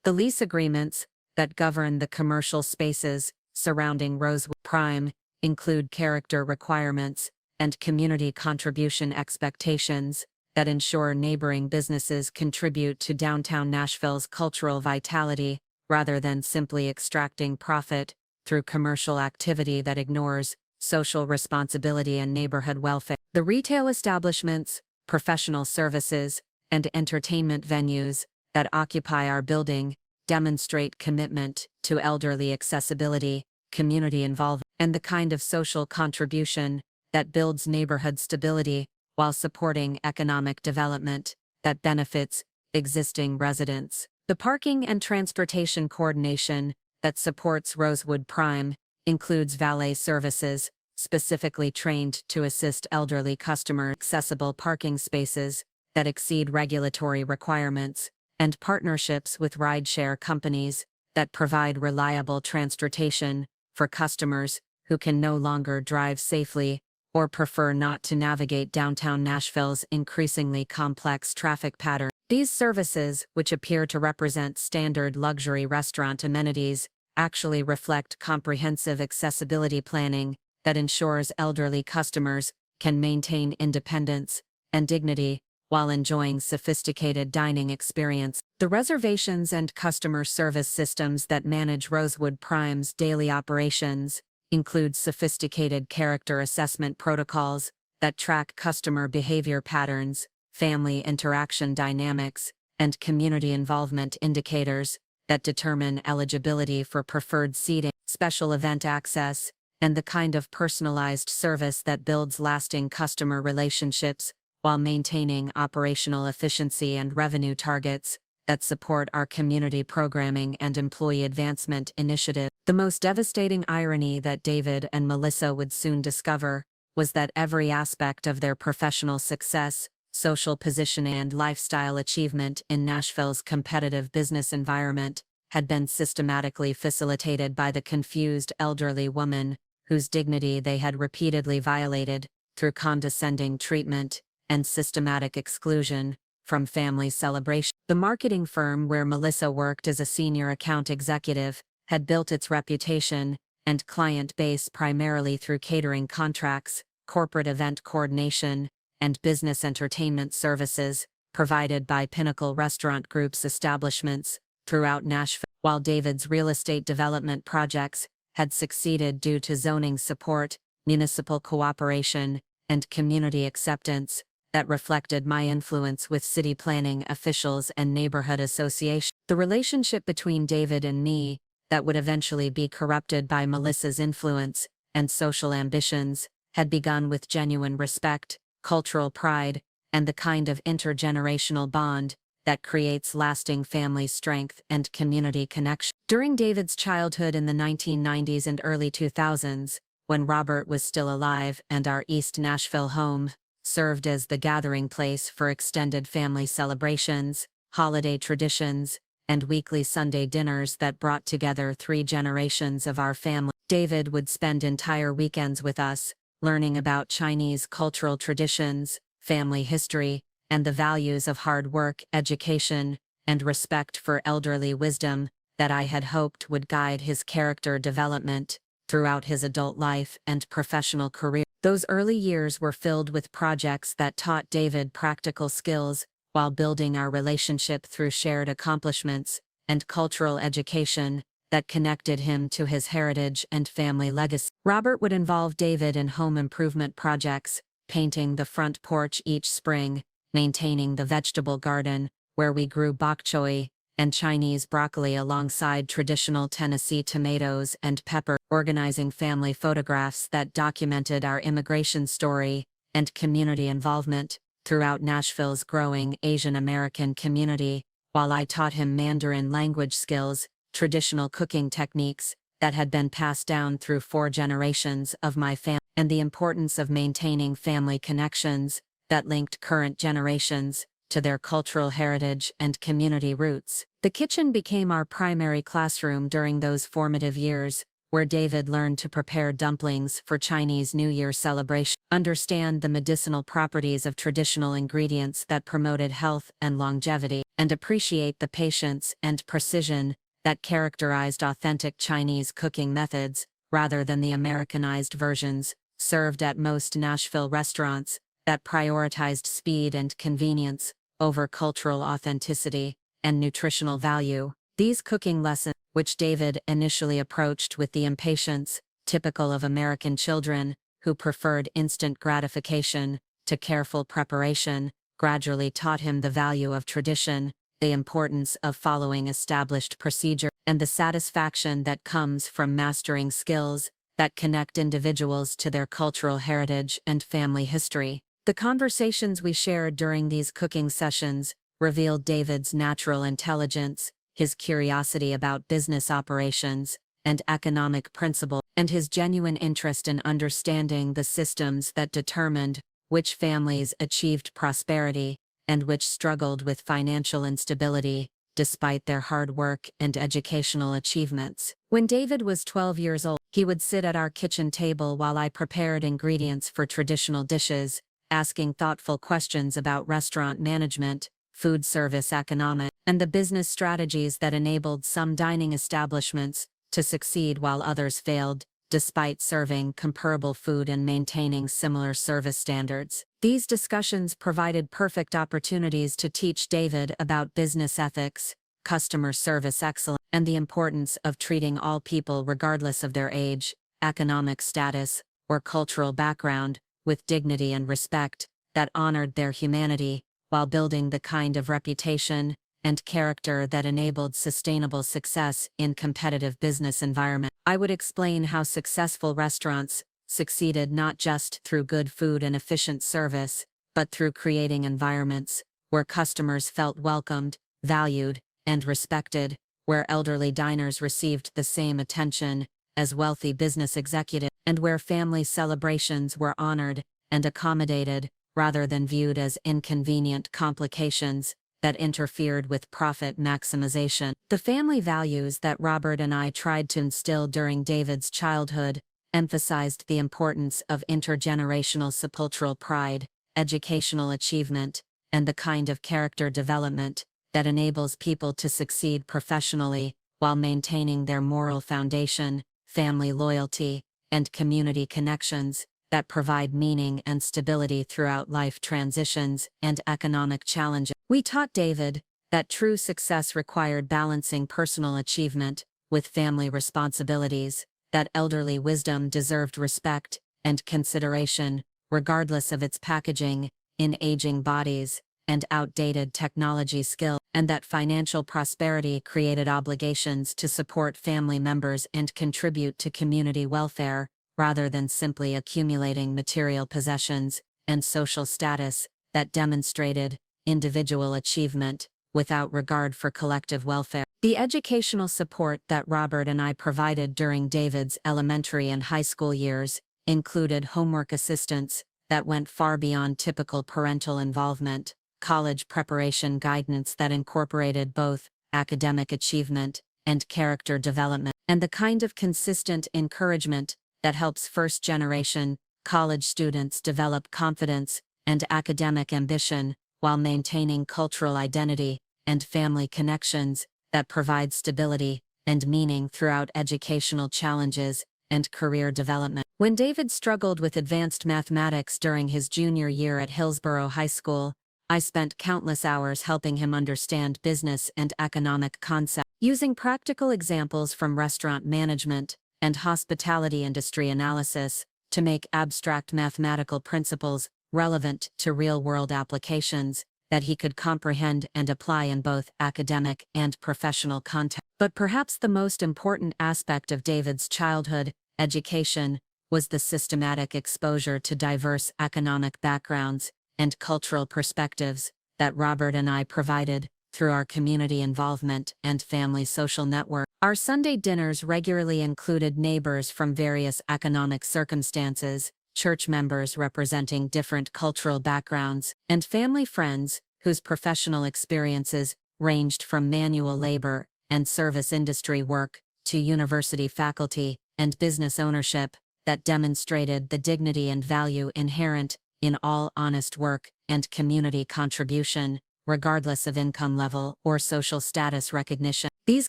The lease agreements that govern the commercial spaces surrounding Rosewood Prime include character requirements and community contribution expectations that ensure neighboring businesses contribute to downtown Nashville's cultural vitality rather than simply extracting profit through commercial activity that ignores social responsibility and neighborhood welfare. The retail establishments, professional services, and entertainment venues that occupy our building demonstrate commitment to elderly accessibility, community involvement, and the kind of social contribution that builds neighborhood stability while supporting economic development that benefits existing residents. The parking and transportation coordination that supports Rosewood Prime includes valet services, specifically trained to assist elderly customers, accessible parking spaces that exceed regulatory requirements, and partnerships with rideshare companies that provide reliable transportation for customers who can no longer drive safely or prefer not to navigate downtown Nashville's increasingly complex traffic pattern. These services, which appear to represent standard luxury restaurant amenities, actually reflect comprehensive accessibility planning that ensures elderly customers can maintain independence and dignity while enjoying sophisticated dining experience. The reservations and customer service systems that manage Rosewood Prime's daily operations include sophisticated character assessment protocols that track customer behavior patterns, family interaction dynamics, and community involvement indicators that determine eligibility for preferred seating, special event access, and the kind of personalized service that builds lasting customer relationships while maintaining operational efficiency and revenue targets that support our community programming and employee advancement initiative. The most devastating irony that David and Melissa would soon discover was that every aspect of their professional success, social position, and lifestyle achievement in Nashville's competitive business environment had been systematically facilitated by the confused elderly woman whose dignity they had repeatedly violated through condescending treatment and systematic exclusion from family celebration. The marketing firm where Melissa worked as a senior account executive had built its reputation and client base primarily through catering contracts, corporate event coordination, and business entertainment services provided by Pinnacle Restaurant Group's establishments throughout Nashville, while David's real estate development projects had succeeded due to zoning support, municipal cooperation, and community acceptance that reflected my influence with city planning officials and neighborhood associations. The relationship between David and me, that would eventually be corrupted by Melissa's influence and social ambitions, had begun with genuine respect, cultural pride, and the kind of intergenerational bond that creates lasting family strength and community connection. During David's childhood in the 1990s and early 2000s, when Robert was still alive and our East Nashville home served as the gathering place for extended family celebrations, holiday traditions, and weekly Sunday dinners that brought together 3 generations of our family, David would spend entire weekends with us, learning about Chinese cultural traditions, family history, and the values of hard work, education, and respect for elderly wisdom that I had hoped would guide his character development throughout his adult life and professional career. Those early years were filled with projects that taught David practical skills while building our relationship through shared accomplishments and cultural education that connected him to his heritage and family legacy. Robert would involve David in home improvement projects, painting the front porch each spring, maintaining the vegetable garden, where we grew bok choy and Chinese broccoli alongside traditional Tennessee tomatoes and pepper, organizing family photographs that documented our immigration story and community involvement throughout Nashville's growing Asian American community, while I taught him Mandarin language skills, traditional cooking techniques that had been passed down through 4 generations of my family, and the importance of maintaining family connections that linked current generations to their cultural heritage and community roots. The kitchen became our primary classroom during those formative years, where David learned to prepare dumplings for Chinese New Year celebration, understand the medicinal properties of traditional ingredients that promoted health and longevity, and appreciate the patience and precision that characterized authentic Chinese cooking methods, rather than the Americanized versions served at most Nashville restaurants that prioritized speed and convenience over cultural authenticity and nutritional value. These cooking lessons, which David initially approached with the impatience typical of American children who preferred instant gratification to careful preparation, gradually taught him the value of tradition, the importance of following established procedure, and the satisfaction that comes from mastering skills that connect individuals to their cultural heritage and family history. The conversations we shared during these cooking sessions revealed David's natural intelligence, his curiosity about business operations and economic principles, and his genuine interest in understanding the systems that determined which families achieved prosperity and which struggled with financial instability, despite their hard work and educational achievements. When David was 12 years old, he would sit at our kitchen table while I prepared ingredients for traditional dishes, asking thoughtful questions about restaurant management, food service economics, and the business strategies that enabled some dining establishments to succeed while others failed, despite serving comparable food and maintaining similar service standards. These discussions provided perfect opportunities to teach David about business ethics, customer service excellence, and the importance of treating all people regardless of their age, economic status, or cultural background, with dignity and respect that honored their humanity, while building the kind of reputation
and character that enabled sustainable success in competitive business environments. I would explain how successful restaurants succeeded not just through good food and efficient service, but through creating environments where customers felt welcomed, valued, and respected, where elderly diners received the same attention as wealthy business executives, and where family celebrations were honored and accommodated rather than viewed as inconvenient complications that interfered with profit maximization. The family values that Robert and I tried to instill during David's childhood emphasized the importance of intergenerational sepulchral pride, educational achievement, and the kind of character development that enables people to succeed professionally while maintaining their moral foundation, family loyalty, and community connections that provide meaning and stability throughout life transitions and economic challenges. We taught David that true success required balancing personal achievement with family responsibilities, that elderly wisdom deserved respect and consideration, regardless of its packaging, in aging bodies and outdated technology skills, and that financial prosperity created obligations to support family members and contribute to community welfare, rather than simply accumulating material possessions and social status that demonstrated individual achievement without regard for collective welfare. The educational support that Robert and I provided during David's elementary and high school years included homework assistance that went far beyond typical parental involvement, college preparation guidance that incorporated both academic achievement and character development, and the kind of consistent encouragement that helps first-generation college students develop confidence and academic ambition while maintaining cultural identity and family connections that provide stability and meaning throughout educational challenges and career development. When David struggled with advanced mathematics during his junior year at Hillsborough High School, I spent countless hours helping him understand business and economic concepts. Using practical examples from restaurant management and hospitality industry analysis to make abstract mathematical principles relevant to real-world applications that he could comprehend and apply in both academic and professional contexts. But perhaps the most important aspect of David's childhood education was the systematic exposure to diverse economic backgrounds and cultural perspectives that Robert and I provided through our community involvement and family social network. Our Sunday dinners regularly included neighbors from various economic circumstances, church members representing different cultural backgrounds, and family friends whose professional experiences ranged from manual labor and service industry work to university faculty and business ownership that demonstrated the dignity and value inherent in all honest work and community contribution, regardless of income level or social status recognition. These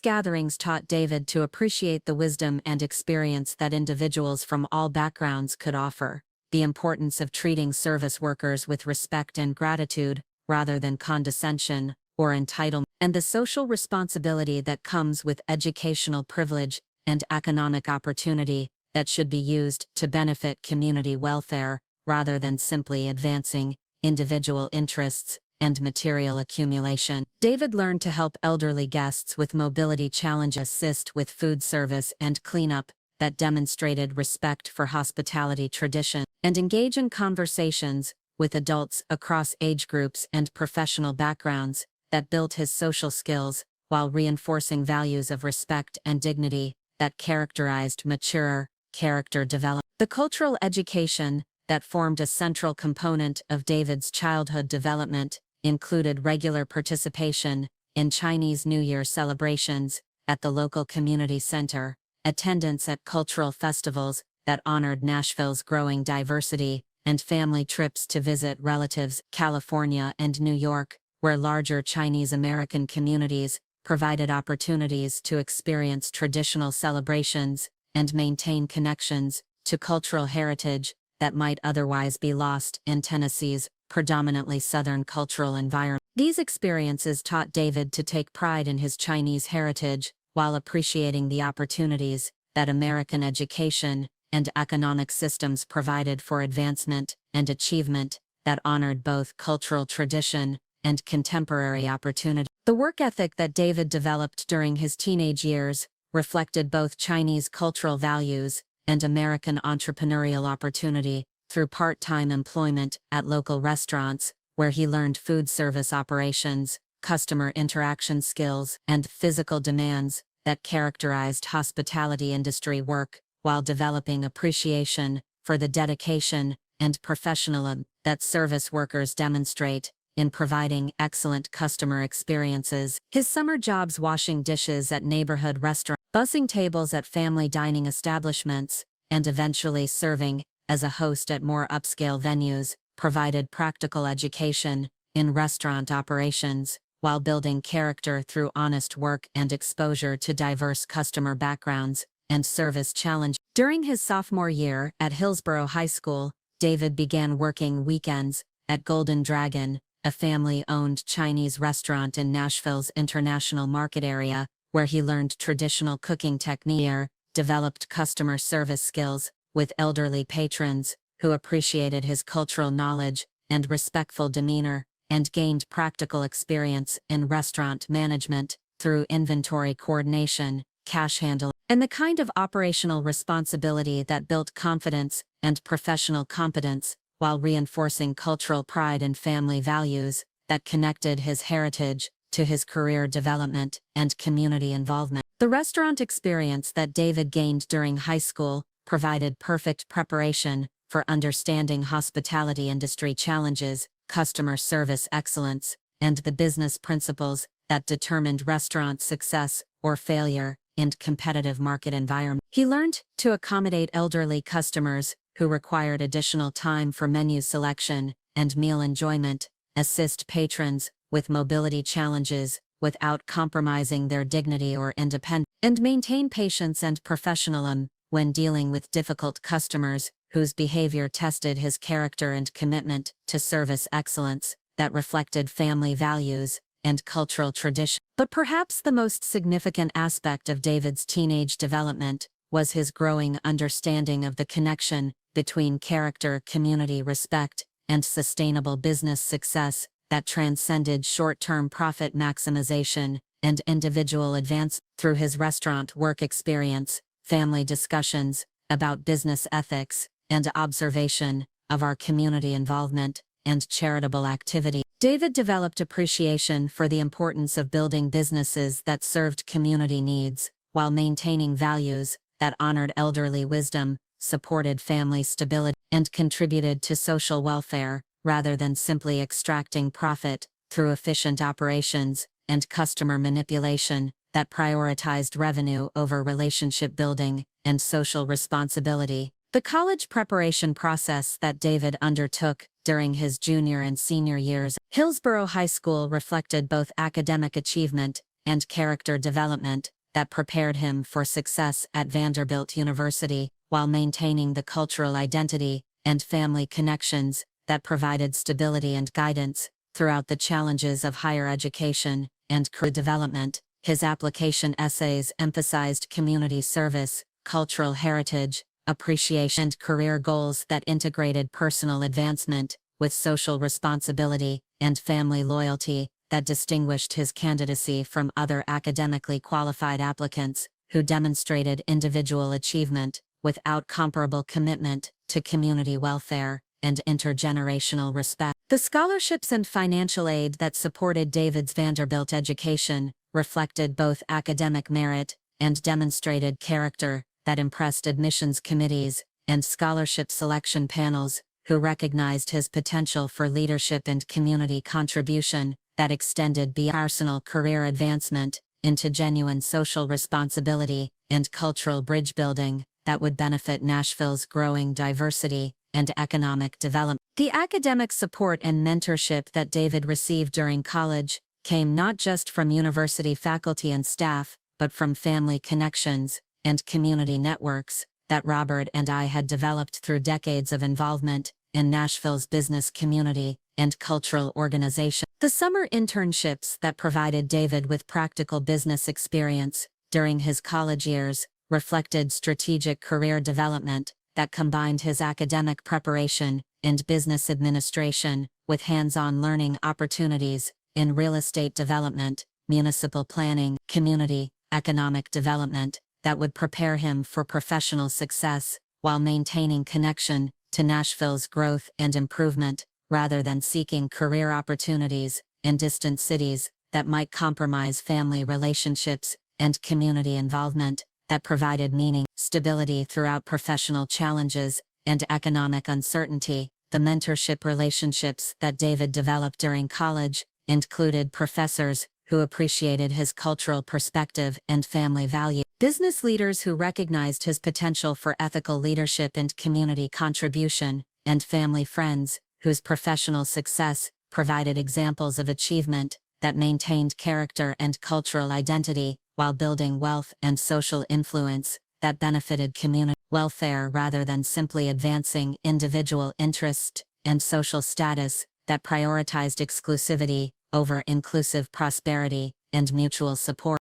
gatherings taught David to appreciate the wisdom and experience that individuals from all backgrounds could offer, the importance of treating service workers with respect and gratitude, rather than condescension or entitlement, and the social responsibility that comes with educational privilege and economic opportunity that should be used to benefit community welfare, rather than simply advancing individual interests and material accumulation. David learned to help elderly guests with mobility challenges, assist with food service and cleanup that demonstrated respect for hospitality tradition, and engage in conversations with adults across age groups and professional backgrounds that built his social skills while reinforcing values of respect and dignity that characterized mature character development. The cultural education that formed a central component of David's childhood development included regular participation in Chinese New Year celebrations at the local community center, attendance at cultural festivals that honored Nashville's growing diversity, and family trips to visit relatives, California and New York, where larger Chinese American communities provided opportunities to experience traditional celebrations and maintain connections to cultural heritage that might otherwise be lost in Tennessee's predominantly Southern cultural environment. These experiences taught David to take pride in his Chinese heritage while appreciating the opportunities that American education and economic systems provided for advancement and achievement that honored both cultural tradition and contemporary opportunity. The work ethic that David developed during his teenage years reflected both Chinese cultural values and American entrepreneurial opportunity through part-time employment at local restaurants, where he learned food service operations, customer interaction skills, and physical demands that characterized hospitality industry work, while developing appreciation for the dedication and professionalism that service workers demonstrate in providing excellent customer experiences. His summer jobs washing dishes at neighborhood restaurants, bussing tables at family dining establishments, and eventually serving as a host at more upscale venues, provided practical education in restaurant operations, while building character through honest work and exposure to diverse customer backgrounds and service challenges. During his sophomore year at Hillsborough High School, David began working weekends at Golden Dragon, a family-owned Chinese restaurant in Nashville's international market area, where he learned traditional cooking technique, developed customer service skills with elderly patrons who appreciated his cultural knowledge and respectful demeanor, and gained practical experience in restaurant management through inventory coordination, cash handling, and the kind of operational responsibility that built confidence and professional competence, while reinforcing cultural pride and family values that connected his heritage to his career development and community involvement. The restaurant experience that David gained during high school provided perfect preparation for understanding hospitality industry challenges, customer service excellence, and the business principles that determined restaurant success or failure in competitive market environments. He learned to accommodate elderly customers who required additional time for menu selection and meal enjoyment, assist patrons with mobility challenges without compromising their dignity or independence, and maintain patience and professionalism when dealing with difficult customers whose behavior tested his character and commitment to service excellence that reflected family values and cultural tradition. But perhaps the most significant aspect of David's teenage development was his growing understanding of the connection between character, community respect, and sustainable business success that transcended short-term profit maximization and individual advance. Through his restaurant work experience, family discussions about business ethics, and observation of our community involvement and charitable activity, David developed appreciation for the importance of building businesses that served community needs, while maintaining values that honored elderly wisdom, supported family stability, and contributed to social welfare, rather than simply extracting profit through efficient operations and customer manipulation that prioritized revenue over relationship building and social responsibility. The college preparation process that David undertook during his junior and senior years at Hillsborough High School reflected both academic achievement and character development that prepared him for success at Vanderbilt University, while maintaining the cultural identity and family connections that provided stability and guidance throughout the challenges of higher education and career development. His application essays emphasized community service, cultural heritage, appreciation, and career goals that integrated personal advancement with social responsibility and family loyalty that distinguished his candidacy from other academically qualified applicants who demonstrated individual achievement without comparable commitment to community welfare and intergenerational respect. The scholarships and financial aid that supported David's Vanderbilt education reflected both academic merit and demonstrated character that impressed admissions committees and scholarship selection panels who recognized his potential for leadership and community contribution that extended beyond personal career advancement into genuine social responsibility and cultural bridge building that would benefit Nashville's growing diversity and economic development. The academic support and mentorship that David received during college came not just from university faculty and staff, but from family connections and community networks that Robert and I had developed through decades of involvement in Nashville's business community and cultural organization. The summer internships that provided David with practical business experience during his college years reflected strategic career development that combined his academic preparation and business administration, with hands-on learning opportunities in real estate development, municipal planning, community, economic development, that would prepare him for professional success, while maintaining connection to Nashville's growth and improvement, rather than seeking career opportunities in distant cities that might compromise family relationships and community involvement, that provided meaning, stability throughout professional challenges and economic uncertainty. The mentorship relationships that David developed during college included professors who appreciated his cultural perspective and family values, business leaders who recognized his potential for ethical leadership and community contribution, and family friends whose professional success provided examples of achievement that maintained character and cultural identity while building wealth and social influence that benefited community welfare rather than simply advancing individual interest and social status, that prioritized exclusivity over inclusive prosperity and mutual support.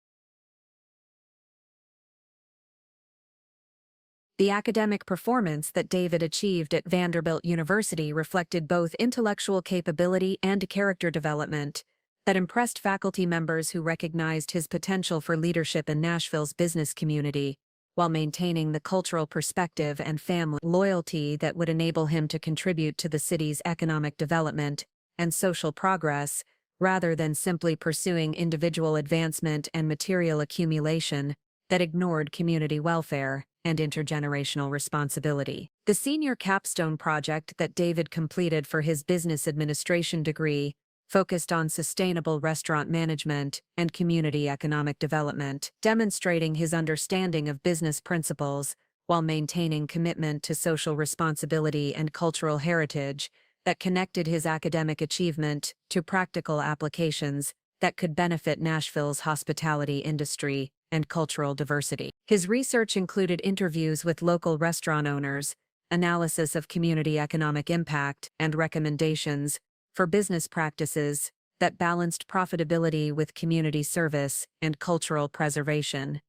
The academic performance that David achieved at Vanderbilt University reflected both intellectual capability and character development that impressed faculty members who recognized his potential for leadership in Nashville's business community, while maintaining the cultural perspective and family loyalty that would enable him to contribute to the city's economic development and social progress, rather than simply pursuing individual advancement and material accumulation that ignored community welfare and intergenerational responsibility. The senior capstone project that David completed for his business administration degree focused on sustainable restaurant management and community economic development, demonstrating his understanding of business principles while maintaining commitment to social responsibility and cultural heritage that connected his academic achievement to practical applications that could benefit Nashville's hospitality industry and cultural diversity. His research included interviews with local restaurant owners, analysis of community economic impact, and recommendations for business practices that balanced profitability with community service and cultural preservation,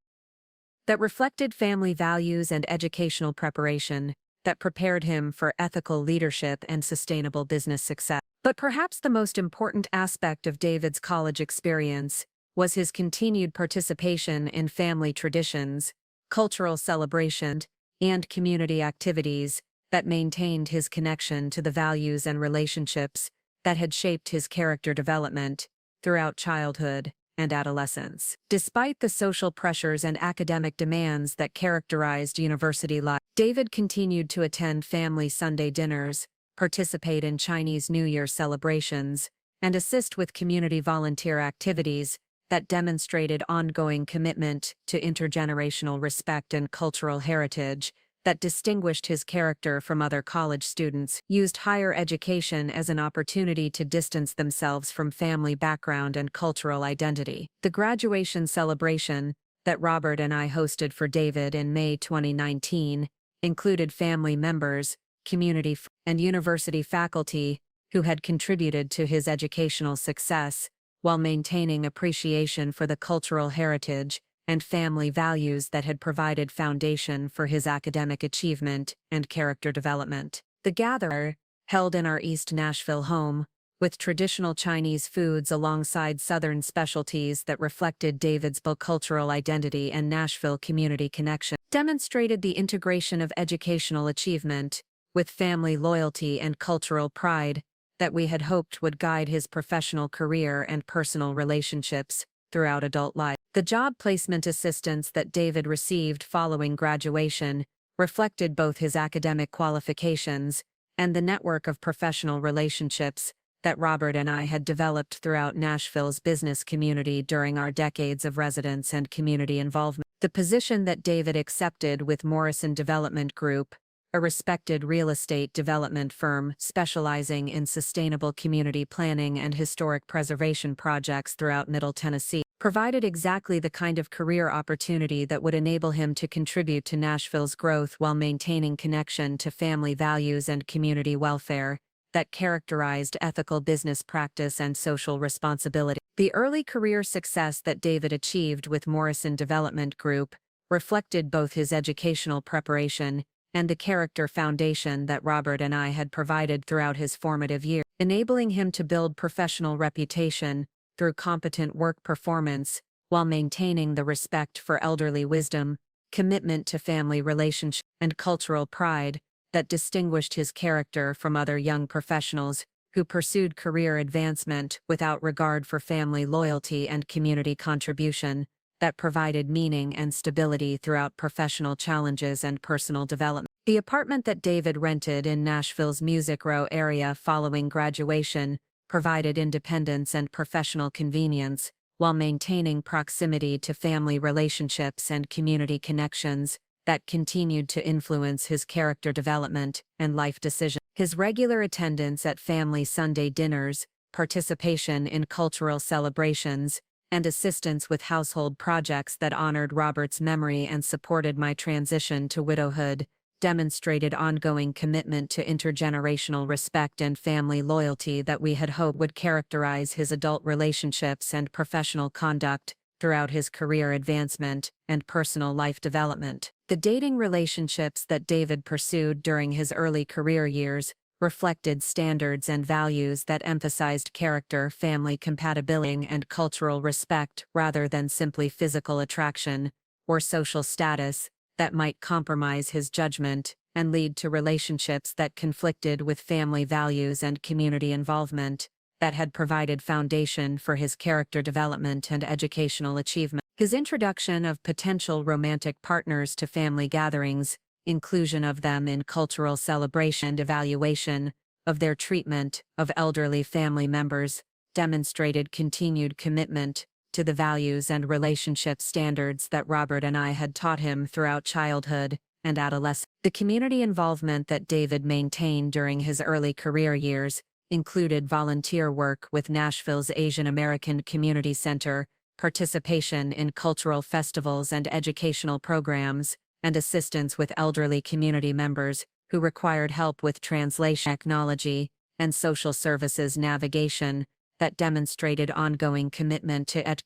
that reflected family values and educational preparation, that prepared him for ethical leadership and sustainable business success. But perhaps the most important aspect of David's college experience was his continued participation in family traditions, cultural celebration, and community activities that maintained his connection to the values and relationships that had shaped his character development throughout childhood and adolescence. Despite the social pressures and academic demands that characterized university life, David continued to attend family Sunday dinners, participate in Chinese New Year celebrations, and assist with community volunteer activities that demonstrated ongoing commitment to intergenerational respect and cultural heritage that distinguished his character from other college students, used higher education as an opportunity to distance themselves from family background and cultural identity. The graduation celebration that Robert and I hosted for David in May 2019 included family members, community and university faculty who had contributed to his educational success, while maintaining appreciation for the cultural heritage and family values that had provided foundation for his academic achievement and character development. The gathering, held in our East Nashville home, with traditional Chinese foods alongside Southern specialties that reflected David's bicultural identity and Nashville community connection, demonstrated the integration of educational achievement with family loyalty and cultural pride that we had hoped would guide his professional career and personal relationships throughout adult life. The job placement assistance that David received following graduation reflected both his academic qualifications and the network of professional relationships that Robert and I had developed throughout Nashville's business community during our decades of residence and community involvement. The position that David accepted with Morrison Development Group, a respected real estate development firm specializing in sustainable community planning and historic preservation projects throughout Middle Tennessee, provided exactly the kind of career opportunity that would enable him to contribute to Nashville's growth while maintaining connection to family values and community welfare that characterized ethical business practice and social responsibility. The early career success that David achieved with Morrison Development Group reflected both his educational preparation and the character foundation that Robert and I had provided throughout his formative years, enabling him to build professional reputation through competent work performance while maintaining the respect for elderly wisdom, commitment to family relationships, and cultural pride that distinguished his character from other young professionals who pursued career advancement without regard for family loyalty and community contribution, that provided meaning and stability throughout professional challenges and personal development. The apartment that David rented in Nashville's Music Row area following graduation provided independence and professional convenience, while maintaining proximity to family relationships and community connections that continued to influence his character development and life decisions. His regular attendance at family Sunday dinners, participation in cultural celebrations, and assistance with household projects that honored Robert's memory and supported my transition to widowhood demonstrated ongoing commitment to intergenerational respect and family loyalty that we had hoped would characterize his adult relationships and professional conduct throughout his career advancement and personal life development. The dating relationships that David pursued during his early career years reflected standards and values that emphasized character, family compatibility, and cultural respect rather than simply physical attraction or social status that might compromise his judgment and lead to relationships that conflicted with family values and community involvement that had provided foundation for his character development and educational achievement. His introduction of potential romantic partners to family gatherings, inclusion of them in cultural celebration, and evaluation of their treatment of elderly family members demonstrated continued commitment to the values and relationship standards that Robert and I had taught him throughout childhood and adolescence. The community involvement that David maintained during his early career years included volunteer work with Nashville's Asian American Community Center, participation in cultural festivals and educational programs, and assistance with elderly community members who required help with translation technology and social services navigation that demonstrated ongoing commitment to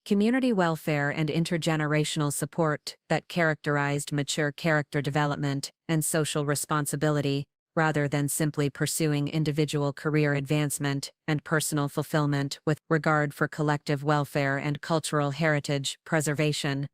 community welfare and intergenerational support that characterized mature character development and social responsibility, rather than simply pursuing individual career advancement and personal fulfillment with regard for collective welfare and cultural heritage preservation.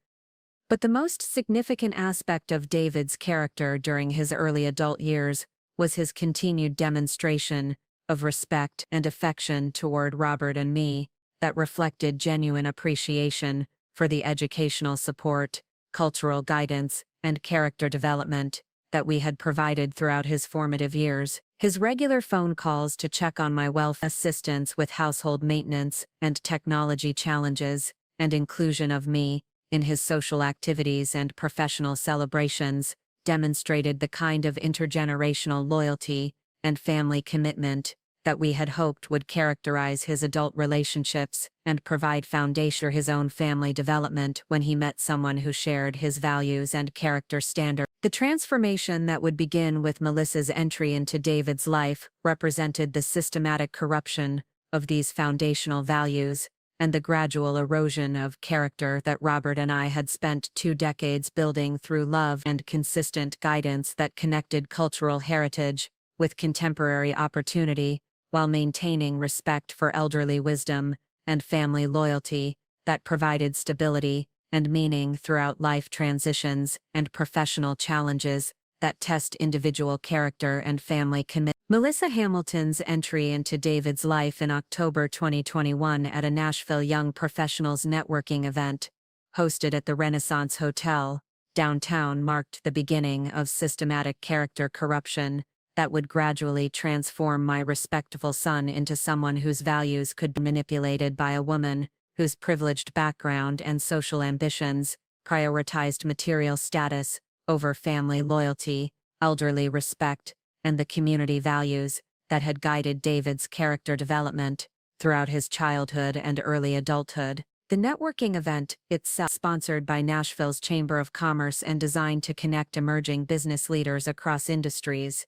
But the most significant aspect of David's character during his early adult years was his continued demonstration of respect and affection toward Robert and me that reflected genuine appreciation for the educational support, cultural guidance, and character development that we had provided throughout his formative years. His regular phone calls to check on my welfare, assistance with household maintenance and technology challenges, and inclusion of me in his social activities and professional celebrations demonstrated the kind of intergenerational loyalty and family commitment that we had hoped would characterize his adult relationships and provide foundation for his own family development when he met someone who shared his values and character standards. The transformation that would begin with Melissa's entry into David's life represented the systematic corruption of these foundational values and the gradual erosion of character that Robert and I had spent 2 decades building through love and consistent guidance that connected cultural heritage with contemporary opportunity, while maintaining respect for elderly wisdom and family loyalty that provided stability and meaning throughout life transitions and professional challenges that test individual character and family commitment. Melissa Hamilton's entry into David's life in October 2021 at a Nashville Young Professionals networking event, hosted at the Renaissance Hotel, downtown, marked the beginning of systematic character corruption that would gradually transform my respectful son into someone whose values could be manipulated by a woman whose privileged background and social ambitions prioritized material status over family loyalty, elderly respect, and the community values that had guided David's character development throughout his childhood and early adulthood. The networking event, itself sponsored by Nashville's Chamber of Commerce and designed to connect emerging business leaders across industries,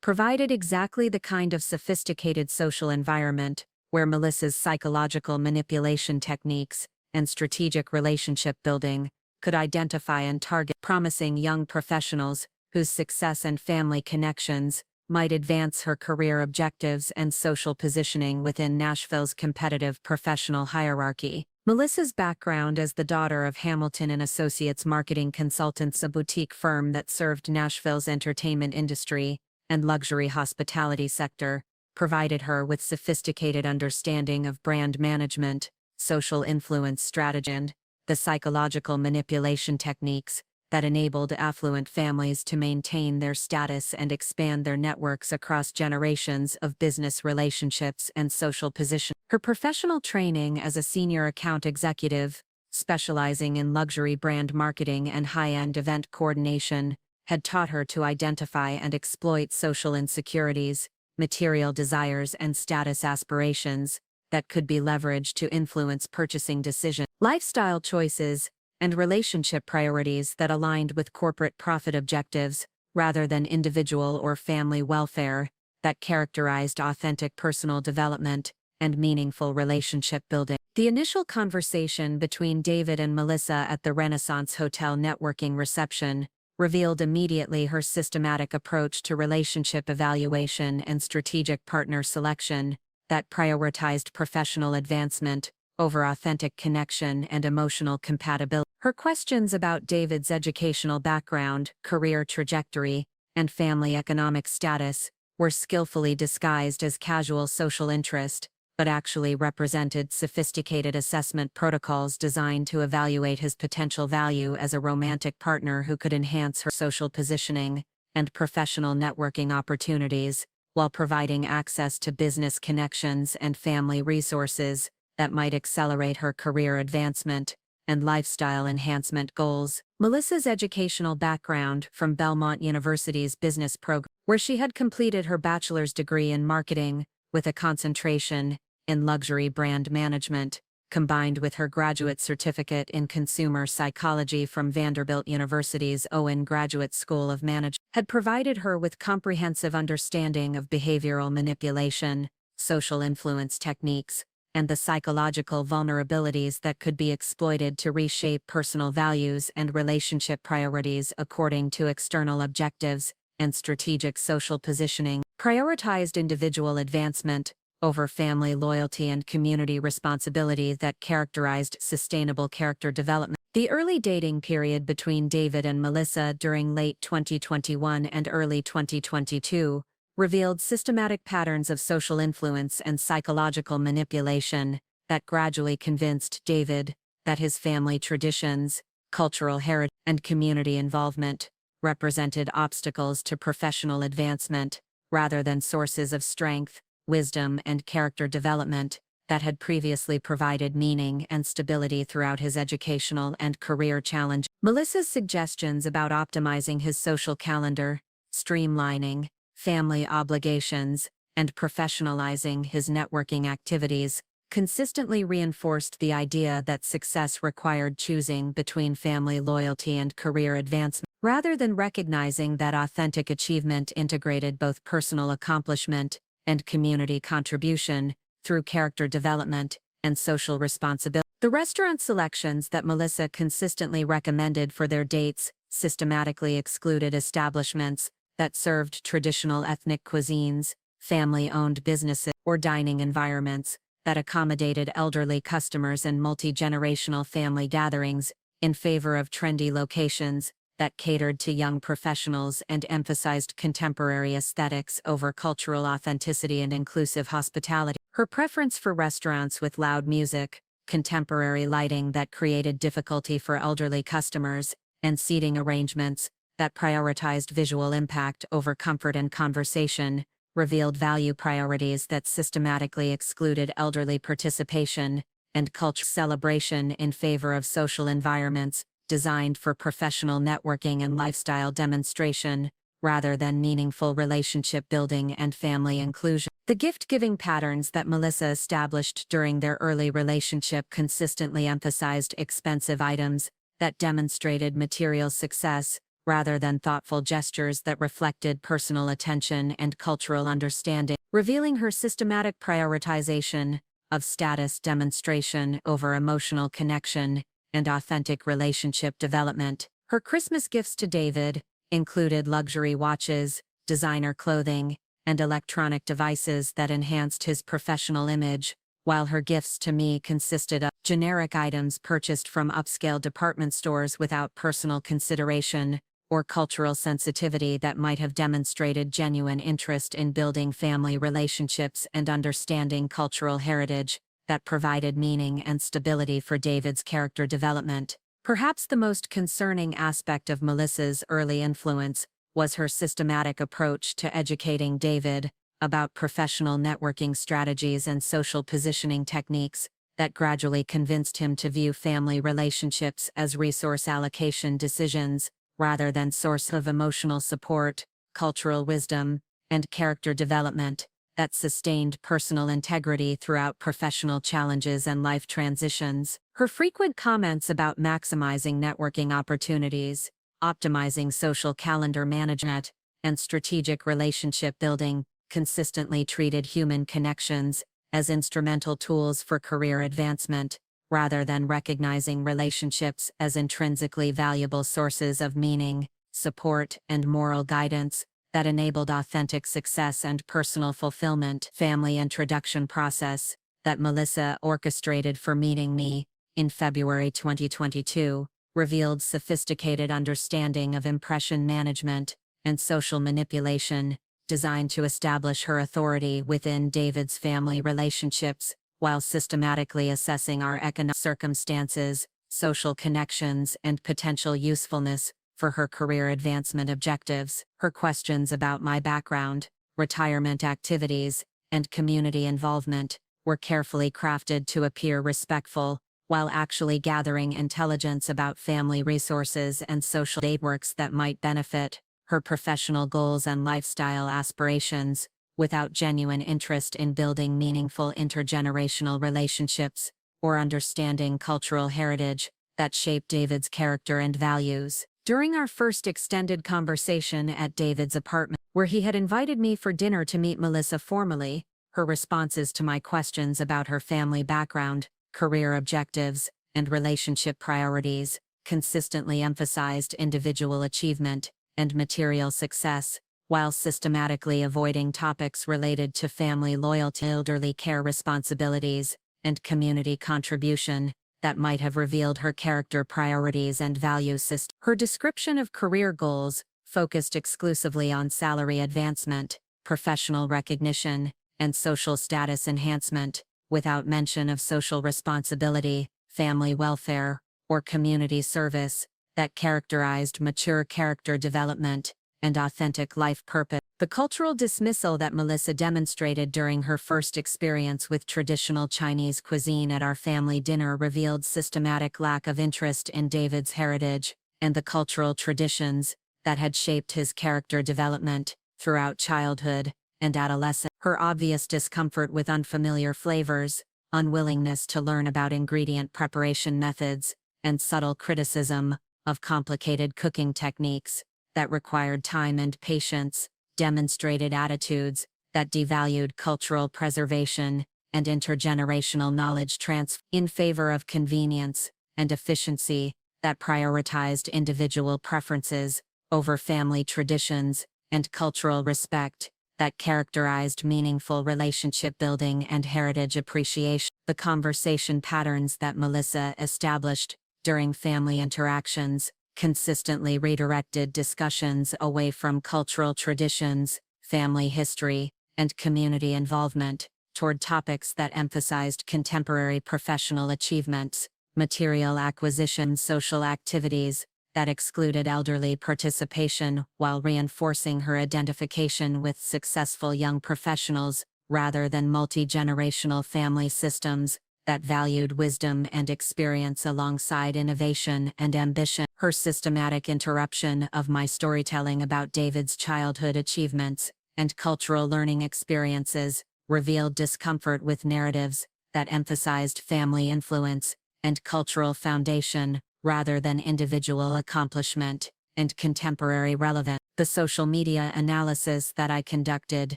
provided exactly the kind of sophisticated social environment where Melissa's psychological manipulation techniques and strategic relationship building could identify and target promising young professionals whose success and family connections might advance her career objectives and social positioning within Nashville's competitive professional hierarchy. Melissa's background as the daughter of Hamilton and Associates marketing consultants, a boutique firm that served Nashville's entertainment industry and luxury hospitality sector, provided her with sophisticated understanding of brand management, social influence strategy, and the psychological manipulation techniques that enabled affluent families to maintain their status and expand their networks across generations of business relationships and social position. Her professional training as a senior account executive, specializing in luxury brand marketing and high-end event coordination, had taught her to identify and exploit social insecurities, material desires, and status aspirations that could be leveraged to influence purchasing decisions, lifestyle choices, and relationship priorities that aligned with corporate profit objectives, rather than individual or family welfare, that characterized authentic personal development and meaningful relationship building. The initial conversation between David and Melissa at the Renaissance Hotel networking reception revealed immediately her systematic approach to relationship evaluation and strategic partner selection that prioritized professional advancement over authentic connection and emotional compatibility. Her questions about David's educational background, career trajectory, and family economic status were skillfully disguised as casual social interest, but actually represented sophisticated assessment protocols designed to evaluate his potential value as a romantic partner who could enhance her social positioning and professional networking opportunities, while providing access to business connections and family resources that might accelerate her career advancement and lifestyle enhancement goals. Melissa's educational background from Belmont University's business program, where she had completed her bachelor's degree in marketing with a concentration in luxury brand management, combined with her graduate certificate in consumer psychology from Vanderbilt University's Owen Graduate School of Management, had provided her with comprehensive understanding of behavioral manipulation, social influence techniques, and the psychological vulnerabilities that could be exploited to reshape personal values and relationship priorities according to external objectives and strategic social positioning, prioritized individual advancement over family loyalty and community responsibility that characterized sustainable character development. The early dating period between David and Melissa during late 2021 and early 2022 revealed systematic patterns of social influence and psychological manipulation that gradually convinced David that his family traditions, cultural heritage, and community involvement represented obstacles to professional advancement, rather than sources of strength, wisdom, and character development that had previously provided meaning and stability throughout his educational and career challenge. Melissa's suggestions about optimizing his social calendar, streamlining family obligations, and professionalizing his networking activities consistently reinforced the idea that success required choosing between family loyalty and career advancement, rather than recognizing that authentic achievement integrated both personal accomplishment and community contribution through character development and social responsibility. The restaurant selections that Melissa consistently recommended for their dates systematically excluded establishments that served traditional ethnic cuisines, family-owned businesses, or dining environments that accommodated elderly customers and multi-generational family gatherings, in favor of trendy locations that catered to young professionals and emphasized contemporary aesthetics over cultural authenticity and inclusive hospitality. Her preference for restaurants with loud music, contemporary lighting that created difficulty for elderly customers, and seating arrangements that prioritized visual impact over comfort and conversation, revealed value priorities that systematically excluded elderly participation and cultural celebration in favor of social environments designed for professional networking and lifestyle demonstration, rather than meaningful relationship building and family inclusion. The gift-giving patterns that Melissa established during their early relationship consistently emphasized expensive items that demonstrated material success, rather than thoughtful gestures that reflected personal attention and cultural understanding, revealing her systematic prioritization of status demonstration over emotional connection and authentic relationship development. Her Christmas gifts to David, included luxury watches, designer clothing, and electronic devices that enhanced his professional image, while her gifts to me consisted of generic items purchased from upscale department stores without personal consideration or cultural sensitivity that might have demonstrated genuine interest in building family relationships and understanding cultural heritage that provided meaning and stability for David's character development. Perhaps the most concerning aspect of Melissa's early influence was her systematic approach to educating David about professional networking strategies and social positioning techniques that gradually convinced him to view family relationships as resource allocation decisions rather than source of emotional support, cultural wisdom, and character development that sustained personal integrity throughout professional challenges and life transitions. Her frequent comments about maximizing networking opportunities, optimizing social calendar management, and strategic relationship building consistently treated human connections as instrumental tools for career advancement, rather than recognizing relationships as intrinsically valuable sources of meaning, support, and moral guidance that enabled authentic success and personal fulfillment. Family introduction process that Melissa orchestrated for meeting me in February 2022 revealed sophisticated understanding of impression management and social manipulation, designed to establish her authority within David's family relationships, while systematically assessing our economic circumstances, social connections, and potential usefulness for her career advancement objectives. Her questions about my background, retirement activities, and community involvement were carefully crafted to appear respectful, while actually gathering intelligence about family resources and social networks that might benefit her professional goals and lifestyle aspirations, without genuine interest in building meaningful intergenerational relationships or understanding cultural heritage that shaped David's character and values. During our first extended conversation at David's apartment, where he had invited me for dinner to meet Melissa formally, her responses to my questions about her family background, career objectives, and relationship priorities consistently emphasized individual achievement and material success, while systematically avoiding topics related to family loyalty, elderly care responsibilities, and community contribution that might have revealed her character priorities and value system. Her description of career goals focused exclusively on salary advancement, professional recognition, and social status enhancement, without mention of social responsibility, family welfare, or community service that characterized mature character development and authentic life purpose. The cultural dismissal that Melissa demonstrated during her first experience with traditional Chinese cuisine at our family dinner revealed systematic lack of interest in David's heritage and the cultural traditions that had shaped his character development throughout childhood and adolescence. Her obvious discomfort with unfamiliar flavors, unwillingness to learn about ingredient preparation methods, and subtle criticism of complicated cooking techniques that required time and patience demonstrated attitudes that devalued cultural preservation and intergenerational knowledge transfer in favor of convenience and efficiency that prioritized individual preferences over family traditions and cultural respect that characterized meaningful relationship building and heritage appreciation. The conversation patterns that Melissa established during family interactions consistently redirected discussions away from cultural traditions, family history, and community involvement toward topics that emphasized contemporary professional achievements, material acquisition, social activities that excluded elderly participation, while reinforcing her identification with successful young professionals rather than multi-generational family systems that valued wisdom and experience alongside innovation and ambition. Her systematic interruption of my storytelling about David's childhood achievements and cultural learning experiences revealed discomfort with narratives that emphasized family influence and cultural foundation rather than individual accomplishment and contemporary relevance. The social media analysis that I conducted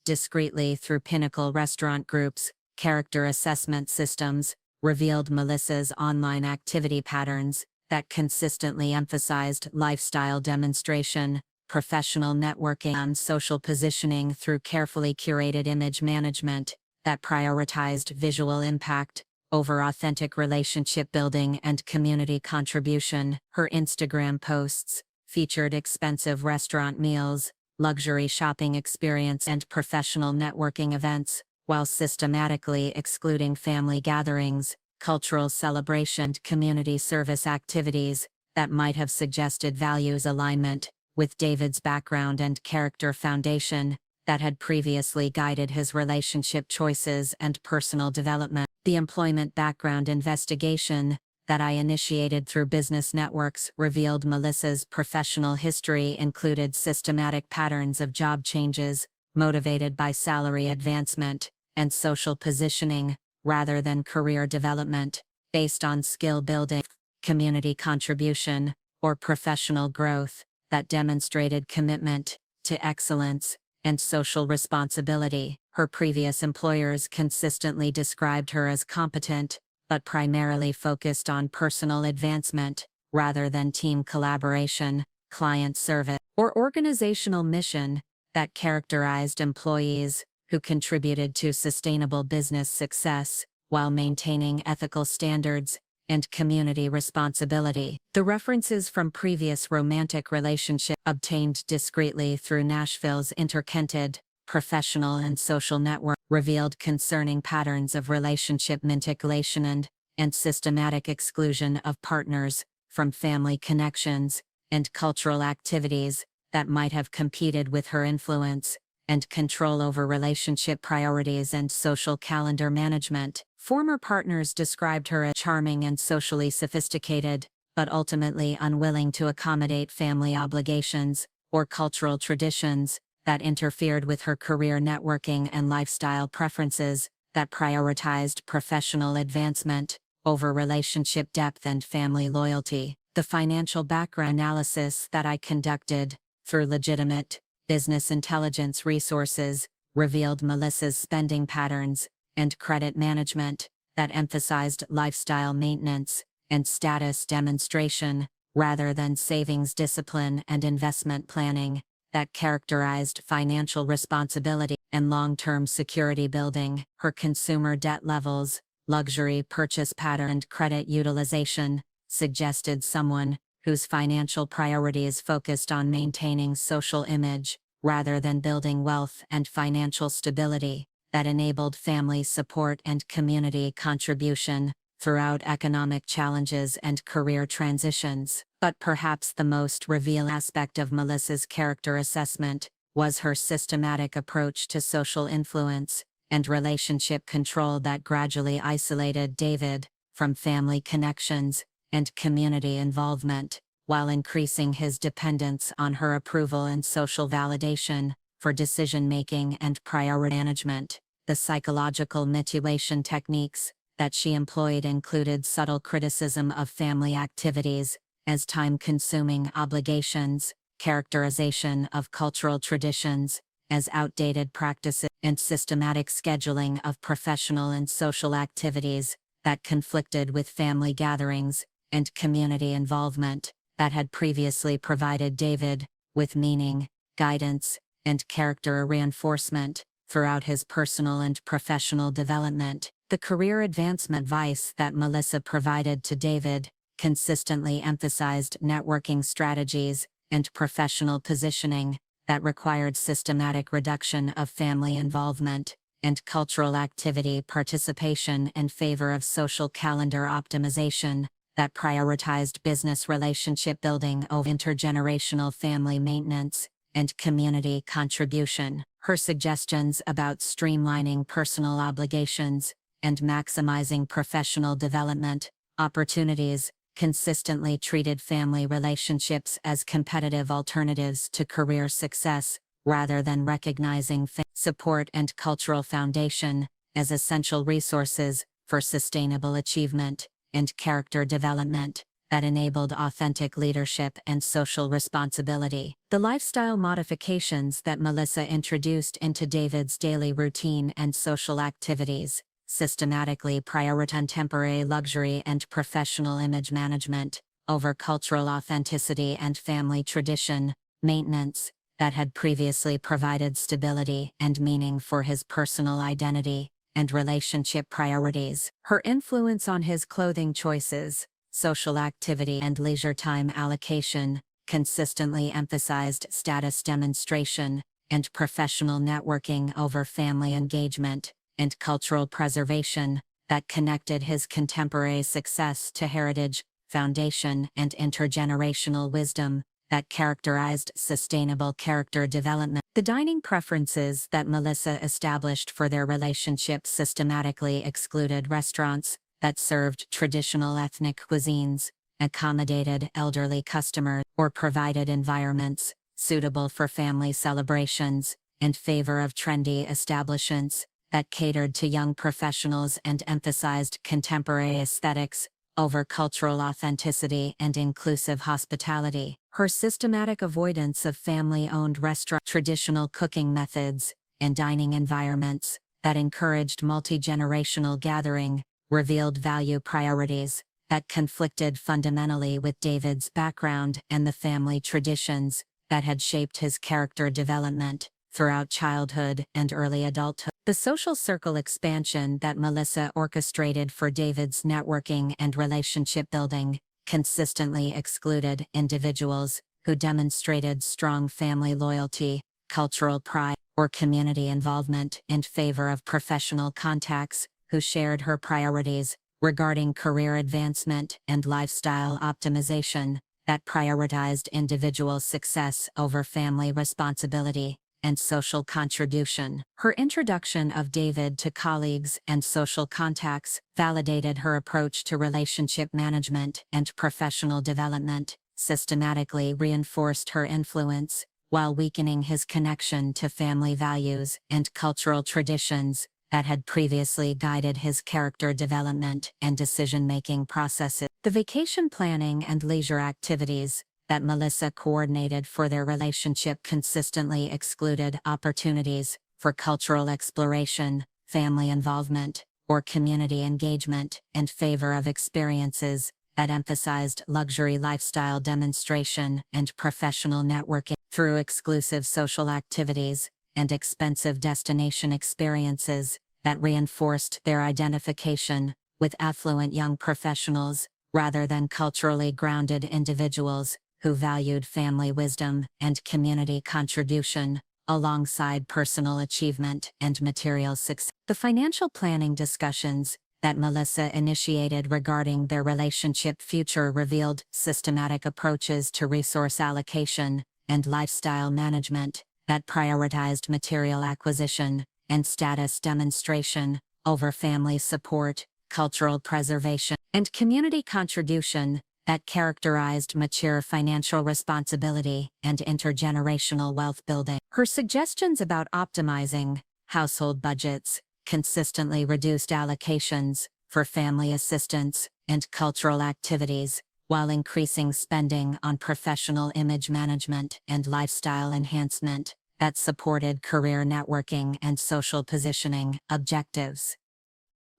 discreetly through Pinnacle Restaurant Group's character assessment systems revealed Melissa's online activity patterns that consistently emphasized lifestyle demonstration,
professional networking, and social positioning through carefully curated image management that prioritized visual impact over authentic relationship building and community contribution. Her Instagram posts featured expensive restaurant meals, luxury shopping experience, and professional networking events, while systematically excluding family gatherings, cultural celebration, and community service activities that might have suggested values alignment with David's background and character foundation that had previously guided his relationship choices and personal development. The employment background investigation that I initiated through business networks revealed Melissa's professional history included systematic patterns of job changes, motivated by salary advancement and social positioning, rather than career development, based on skill building, community contribution, or professional growth, that demonstrated commitment to excellence and social responsibility. Her previous employers consistently described her as competent, but primarily focused on personal advancement, rather than team collaboration, client service, or organizational mission that characterized employees who contributed to sustainable business success while maintaining ethical standards and community responsibility. The references from previous romantic relationships obtained discreetly through Nashville's interconnected professional and social network revealed concerning patterns of relationship manipulation and systematic exclusion of partners from family connections and cultural activities that might have competed with her influence and control over relationship priorities and social calendar management. Former partners described her as charming and socially sophisticated, but ultimately unwilling to accommodate family obligations or cultural traditions that interfered with her career networking and lifestyle preferences that prioritized professional advancement over relationship depth and family loyalty. The financial background analysis that I conducted through legitimate business intelligence resources revealed Melissa's spending patterns and credit management that emphasized lifestyle maintenance and status demonstration rather than savings discipline and investment planning that characterized financial responsibility and long-term security building. Her consumer debt levels, luxury purchase pattern, and credit utilization suggested someone whose financial priorities focused on maintaining social image rather than building wealth and financial stability that enabled family support and community contribution throughout economic challenges and career transitions. But perhaps the most revealing aspect of Melissa's character assessment was her systematic approach to social influence and relationship control that gradually isolated David from family connections and community involvement, while increasing his dependence on her approval and social validation for decision-making and priority management. The psychological manipulation techniques that she employed included subtle criticism of family activities as time-consuming obligations, characterization of cultural traditions as outdated practices, and systematic scheduling of professional and social activities that conflicted with family gatherings and community involvement that had previously provided David with meaning, guidance, and character reinforcement throughout his personal and professional development. The career advancement advice that Melissa provided to David consistently emphasized networking strategies and professional positioning that required systematic reduction of family involvement and cultural activity participation in favor of social calendar optimization that prioritized business relationship building over intergenerational family maintenance and community contribution. Her suggestions about streamlining personal obligations and maximizing professional development opportunities consistently treated family relationships as competitive alternatives to career success, rather than recognizing support and cultural foundation as essential resources for sustainable achievement and character development that enabled authentic leadership and social responsibility. The lifestyle modifications that Melissa introduced into David's daily routine and social activities systematically prioritized contemporary luxury and professional image management over cultural authenticity and family tradition, maintenance, that had previously provided stability and meaning for his personal identity and relationship priorities.
Her influence on his clothing choices, social activity,
And leisure time allocation consistently emphasized status demonstration and professional networking over family engagement and cultural preservation that connected his contemporary success to heritage, foundation, and intergenerational wisdom that characterized sustainable character development. The dining preferences that Melissa established for their relationship systematically excluded restaurants that served traditional ethnic cuisines, accommodated elderly customers, or provided environments suitable for family celebrations, in favor of trendy establishments that catered to young professionals and emphasized contemporary aesthetics over cultural authenticity and inclusive hospitality.
her systematic avoidance of family-owned restaurant
Traditional cooking methods and dining environments that encouraged multi-generational gathering revealed value priorities that conflicted fundamentally with David's background and the family traditions that had shaped his character development throughout childhood and early adulthood. The social circle expansion that Melissa orchestrated for David's networking and relationship building consistently excluded individuals who demonstrated strong family loyalty, cultural pride, or community involvement in favor of professional contacts who shared her priorities regarding career advancement and lifestyle optimization that prioritized individual success over family responsibility and social contribution.
Her introduction of David to colleagues and social contacts
Validated her approach to relationship management and professional development, systematically reinforced her influence, while weakening his connection to family values and cultural traditions that had previously guided his character development and decision-making processes.
The vacation planning and leisure activities
that Melissa coordinated for their relationship consistently excluded opportunities for cultural exploration, family involvement, or community engagement in favor of experiences that emphasized luxury lifestyle demonstration and professional networking. Through exclusive social activities and expensive destination experiences that reinforced their identification with affluent young professionals rather than culturally grounded individuals who valued family wisdom and community contribution alongside personal achievement and material success.
The financial planning discussions
that Melissa initiated regarding their relationship future revealed systematic approaches to resource allocation and lifestyle management that prioritized material acquisition and status demonstration over family support, cultural preservation,
and community contribution
that characterized mature financial responsibility and intergenerational wealth building.
Her suggestions about optimizing
household budgets consistently reduced allocations for family assistance and cultural activities, while increasing spending on professional image management and lifestyle enhancement that supported career networking and social positioning objectives.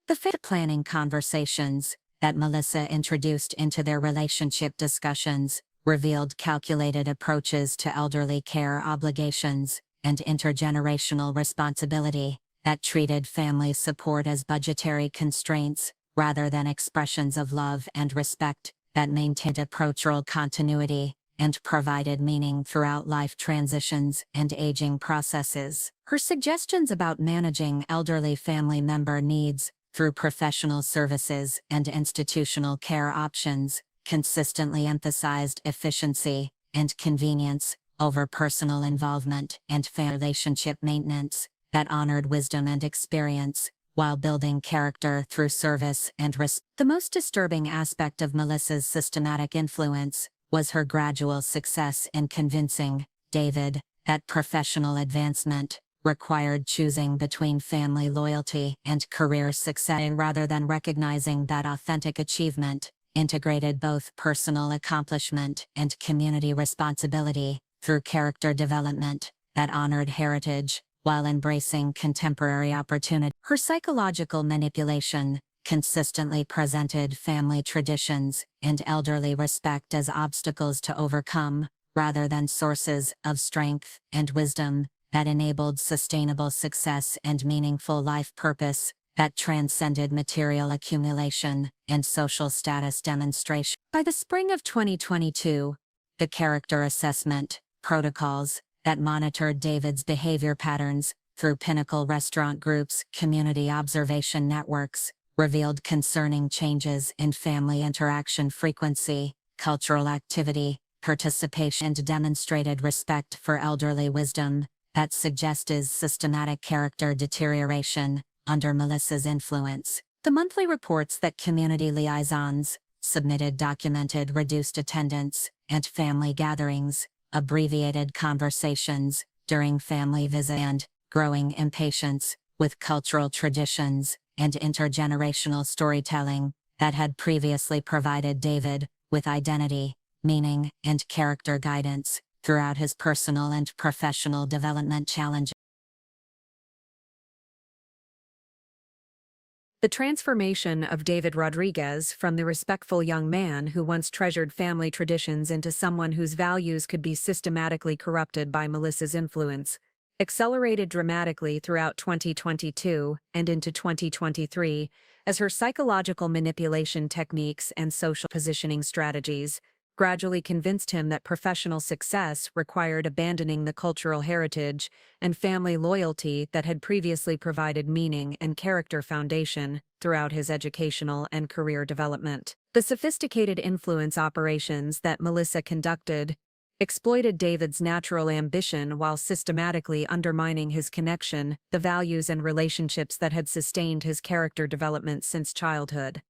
The
planning conversations that Melissa introduced into their relationship discussions revealed calculated approaches to elderly care obligations and intergenerational responsibility that treated family support as budgetary constraints rather than expressions of love and respect that maintained approachal continuity and provided meaning throughout life transitions and aging processes.
Her suggestions about managing elderly family member needs
through professional services and institutional care options consistently emphasized efficiency and convenience over personal involvement and family relationship maintenance that honored wisdom and experience while building character through service and respect.
The most disturbing aspect of
Melissa's systematic influence was her gradual success in convincing David that professional advancement required choosing between family loyalty and career success rather than recognizing that authentic achievement integrated both personal accomplishment and community responsibility through character development that honored heritage while embracing contemporary opportunity.
Her psychological manipulation
consistently presented family traditions and elderly respect as obstacles to overcome, rather than sources of strength and wisdom that enabled sustainable success and meaningful life purpose that transcended material accumulation and social status demonstration. By the spring of 2022, the character assessment protocols that monitored David's behavior patterns through Pinnacle Restaurant Group's community observation networks revealed concerning changes in family interaction frequency, cultural activity, participation, and demonstrated respect for elderly wisdom that suggested systematic character deterioration under Melissa's influence. The monthly reports that community liaisons submitted documented reduced attendance at family gatherings, abbreviated conversations during family visits, and growing impatience with cultural traditions and intergenerational storytelling that had previously provided David with identity, meaning, and character guidance throughout his personal and professional development challenges.
The transformation of David Rodriguez from the respectful young man who once treasured family traditions into someone whose values could be systematically corrupted by Melissa's influence accelerated dramatically throughout 2022 and into 2023 as her psychological manipulation techniques and social positioning strategies gradually convinced him that professional success required abandoning the cultural heritage and family loyalty that had previously provided meaning and character foundation throughout his educational and career development. The sophisticated influence operations that Melissa conducted exploited David's natural ambition while systematically undermining his connection, the values and relationships that had sustained his character development since childhood.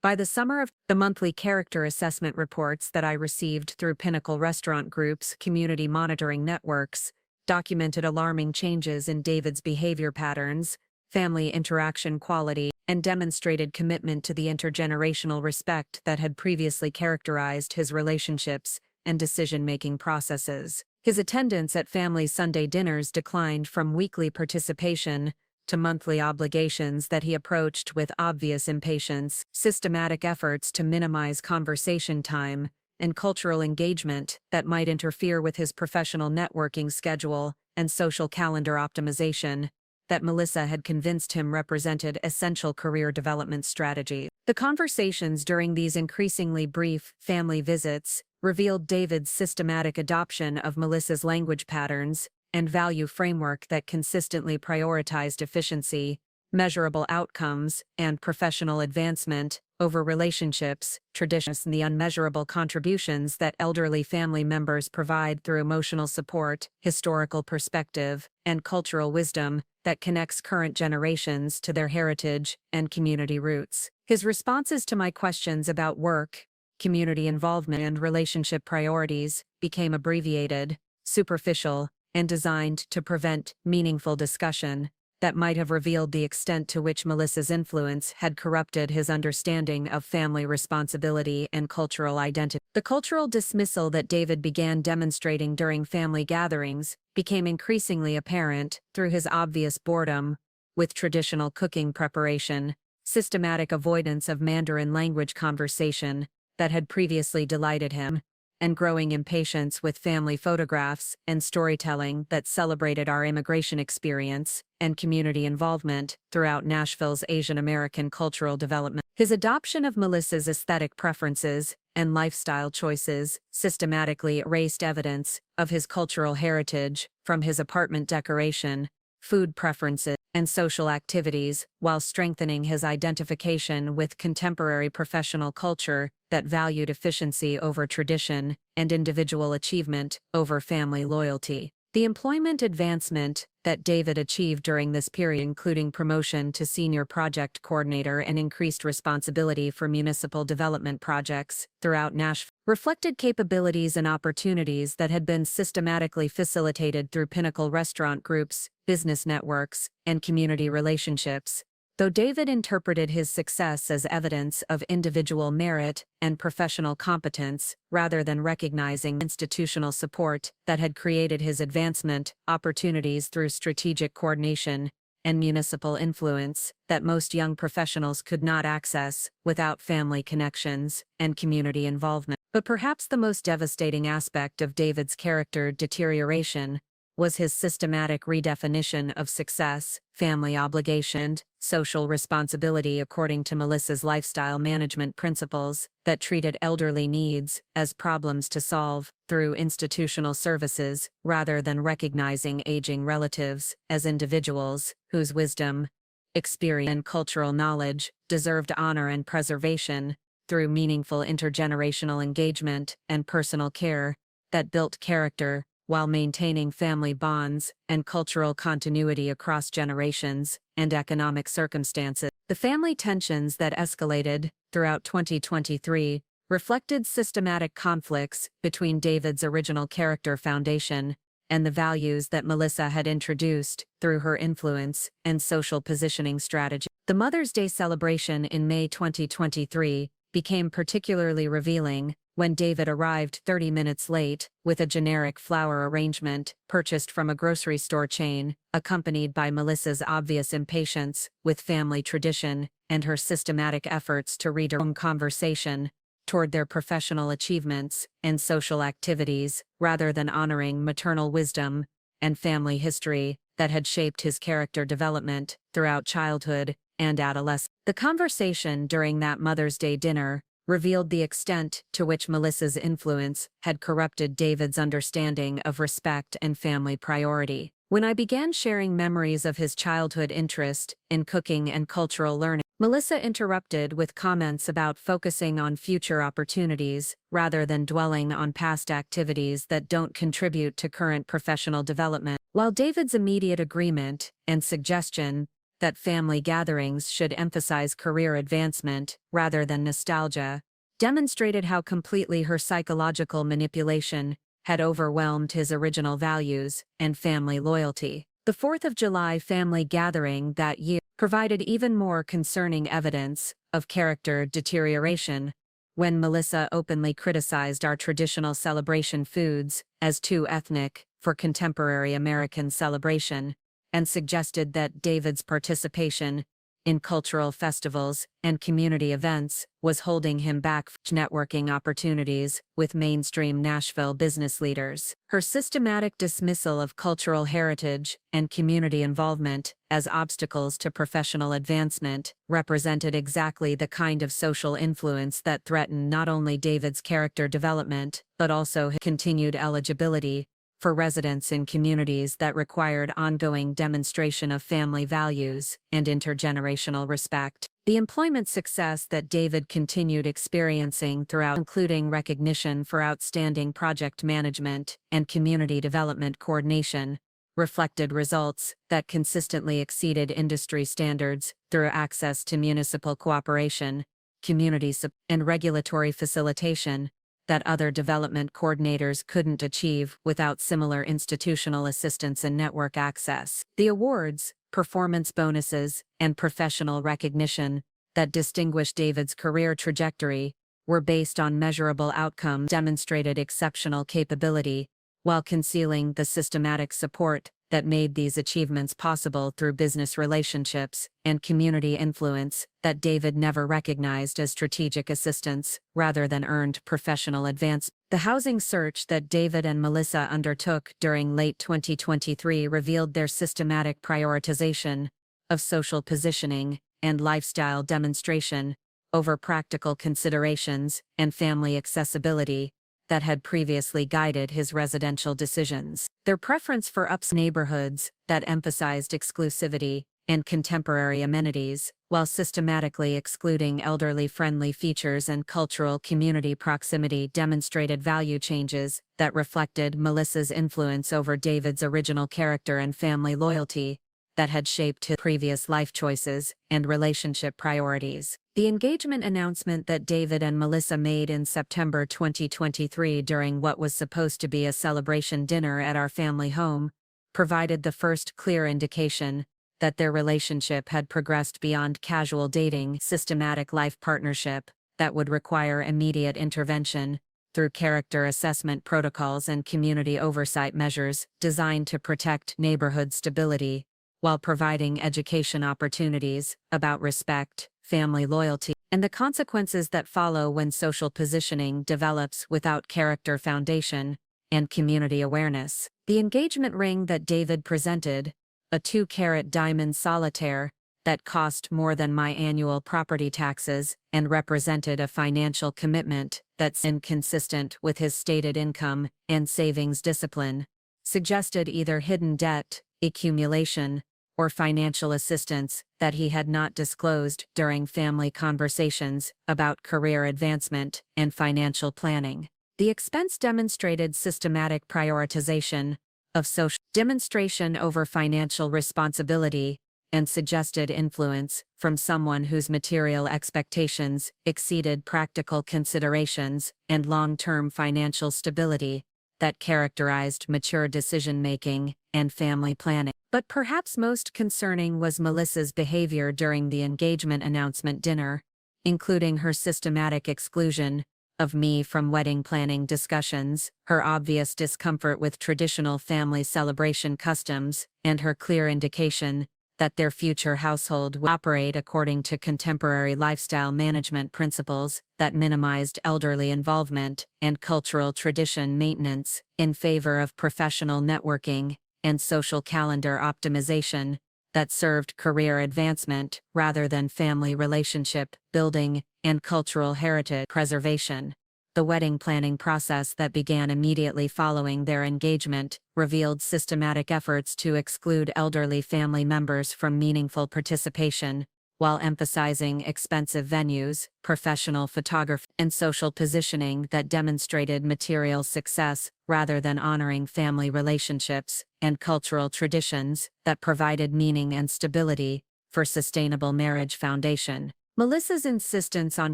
By the summer of the monthly character assessment reports that I received through Pinnacle Restaurant Group's community monitoring networks documented alarming changes in David's behavior patterns, family interaction quality, and demonstrated commitment to the intergenerational respect that had previously characterized his relationships and decision-making processes. His attendance at family Sunday dinners declined from weekly participation to monthly obligations that he approached with obvious impatience, systematic efforts to minimize conversation time, and cultural engagement that might interfere with his professional networking schedule and social calendar optimization that Melissa had convinced him represented essential career development strategies. The conversations during these increasingly brief family visits revealed David's systematic adoption of Melissa's language patterns and value framework that consistently prioritized efficiency, measurable outcomes, and professional advancement over relationships, traditions, and the unmeasurable contributions that elderly family members provide through emotional support, historical perspective, and cultural wisdom that connects current generations to their heritage and community roots. His responses to my questions about work, community involvement, and relationship priorities became abbreviated, superficial, and designed to prevent meaningful discussion that might have revealed the extent to which Melissa's influence had corrupted his understanding of family responsibility and cultural identity. The cultural dismissal that David began demonstrating during family gatherings became increasingly apparent through his obvious boredom with traditional cooking preparation, systematic avoidance of Mandarin language conversation that had previously delighted him, and growing impatience with family photographs and storytelling that celebrated our immigration experience and community involvement throughout Nashville's Asian American cultural development. His adoption of Melissa's aesthetic preferences and lifestyle choices systematically erased evidence of his cultural heritage from his apartment decoration, food preferences, and social activities, while strengthening his identification with contemporary professional culture that valued efficiency over tradition and individual achievement over family loyalty. The employment advancement that David achieved during this period, including promotion to senior project coordinator and increased responsibility for municipal development projects throughout Nashville, reflected capabilities and opportunities that had been systematically facilitated through Pinnacle Restaurant Group's business networks and community relationships. Though David interpreted his success as evidence of individual merit and professional competence rather than recognizing institutional support that had created his advancement opportunities through strategic coordination and municipal influence that most young professionals could not access without family connections and community involvement. But perhaps the most devastating aspect of David's character deterioration was his systematic redefinition of success, family obligation, and social responsibility according to Melissa's lifestyle management principles that treated elderly needs as problems to solve through institutional services rather than recognizing aging relatives as individuals whose wisdom, experience, and cultural knowledge deserved honor and preservation through meaningful intergenerational engagement and personal care that built character while maintaining family bonds and cultural continuity across generations and economic circumstances. The family tensions that escalated throughout 2023 reflected systematic conflicts between David's original character foundation and the values that Melissa had introduced through her influence and social positioning strategy. The Mother's Day celebration in May 2023 became particularly revealing when David arrived 30 minutes late with a generic flower arrangement purchased from a grocery store chain, accompanied by Melissa's obvious impatience with family tradition and her systematic efforts to redirect conversation toward their professional achievements and social activities rather than honoring maternal wisdom and family history that had shaped his character development throughout childhood and adolescence. The conversation during that Mother's Day dinner revealed the extent to which Melissa's influence had corrupted David's understanding of respect and family priority. When I began sharing memories of his childhood interest in cooking and cultural learning, Melissa interrupted with comments about focusing on future opportunities rather than dwelling on past activities that don't contribute to current professional development. While David's immediate agreement and suggestion that family gatherings should emphasize career advancement rather than nostalgia demonstrated how completely her psychological manipulation had overwhelmed his original values and family loyalty. The 4th of July family gathering that year provided even more concerning evidence of character deterioration when Melissa openly criticized our traditional celebration foods as too ethnic for contemporary American celebration, and suggested that David's participation in cultural festivals and community events was holding him back from networking opportunities with mainstream Nashville business leaders. Her systematic dismissal of cultural heritage and community involvement as obstacles to professional advancement represented exactly the kind of social influence that threatened not only David's character development but also his continued eligibility for residents in communities that required ongoing demonstration of family values and intergenerational respect. The employment success that David continued experiencing throughout, including recognition for outstanding project management and community development coordination, reflected results that consistently exceeded industry standards through access to municipal cooperation, community support, and regulatory facilitation that other development coordinators couldn't achieve without similar institutional assistance and network access. The awards, performance bonuses, and professional recognition that distinguished David's career trajectory were based on measurable outcomes, demonstrated exceptional capability, while concealing the systematic support that made these achievements possible through business relationships and community influence that David never recognized as strategic assistance rather than earned professional advance. The housing search that David and Melissa undertook during late 2023 revealed their systematic prioritization of social positioning and lifestyle demonstration over practical considerations and family accessibility that had previously guided his residential decisions. Their preference for upscale neighborhoods that emphasized exclusivity and contemporary amenities, while systematically excluding elderly-friendly features and cultural community proximity, demonstrated value changes that reflected Melissa's influence over David's original character and family loyalty that had shaped his previous life choices and relationship priorities. The engagement announcement that David and Melissa made in September 2023 during what was supposed to be a celebration dinner at our family home provided the first clear indication that their relationship had progressed beyond casual dating, systematic life partnership that would require immediate intervention through character assessment protocols and community oversight measures designed to protect neighborhood stability while providing education opportunities about respect, family loyalty, and the consequences that follow when social positioning develops without character foundation and community awareness. The engagement ring that David presented, a 2-carat diamond solitaire, that cost more than my annual property taxes and represented a financial commitment that's inconsistent with his stated income and savings discipline, suggested either hidden debt, accumulation, or financial assistance that he had not disclosed during family conversations about career advancement and financial planning. The expense demonstrated systematic prioritization of social demonstration over financial responsibility and suggested influence from someone whose material expectations exceeded practical considerations and long-term financial stability that characterized mature decision-making and family planning. But perhaps most concerning was Melissa's behavior during the engagement announcement dinner, including her systematic exclusion of me from wedding planning discussions, her obvious discomfort with traditional family celebration customs, and her clear indication that their future household would operate according to contemporary lifestyle management principles that minimized elderly involvement and cultural tradition maintenance in favor of professional networking and social calendar optimization that served career advancement rather than family relationship building and cultural heritage preservation. The wedding planning process that began immediately following their engagement revealed systematic efforts to exclude elderly family members from meaningful participation, while emphasizing expensive venues, professional photography, and social positioning that demonstrated material success rather than honoring family relationships and cultural traditions that provided meaning and stability for sustainable marriage foundation. Melissa's insistence on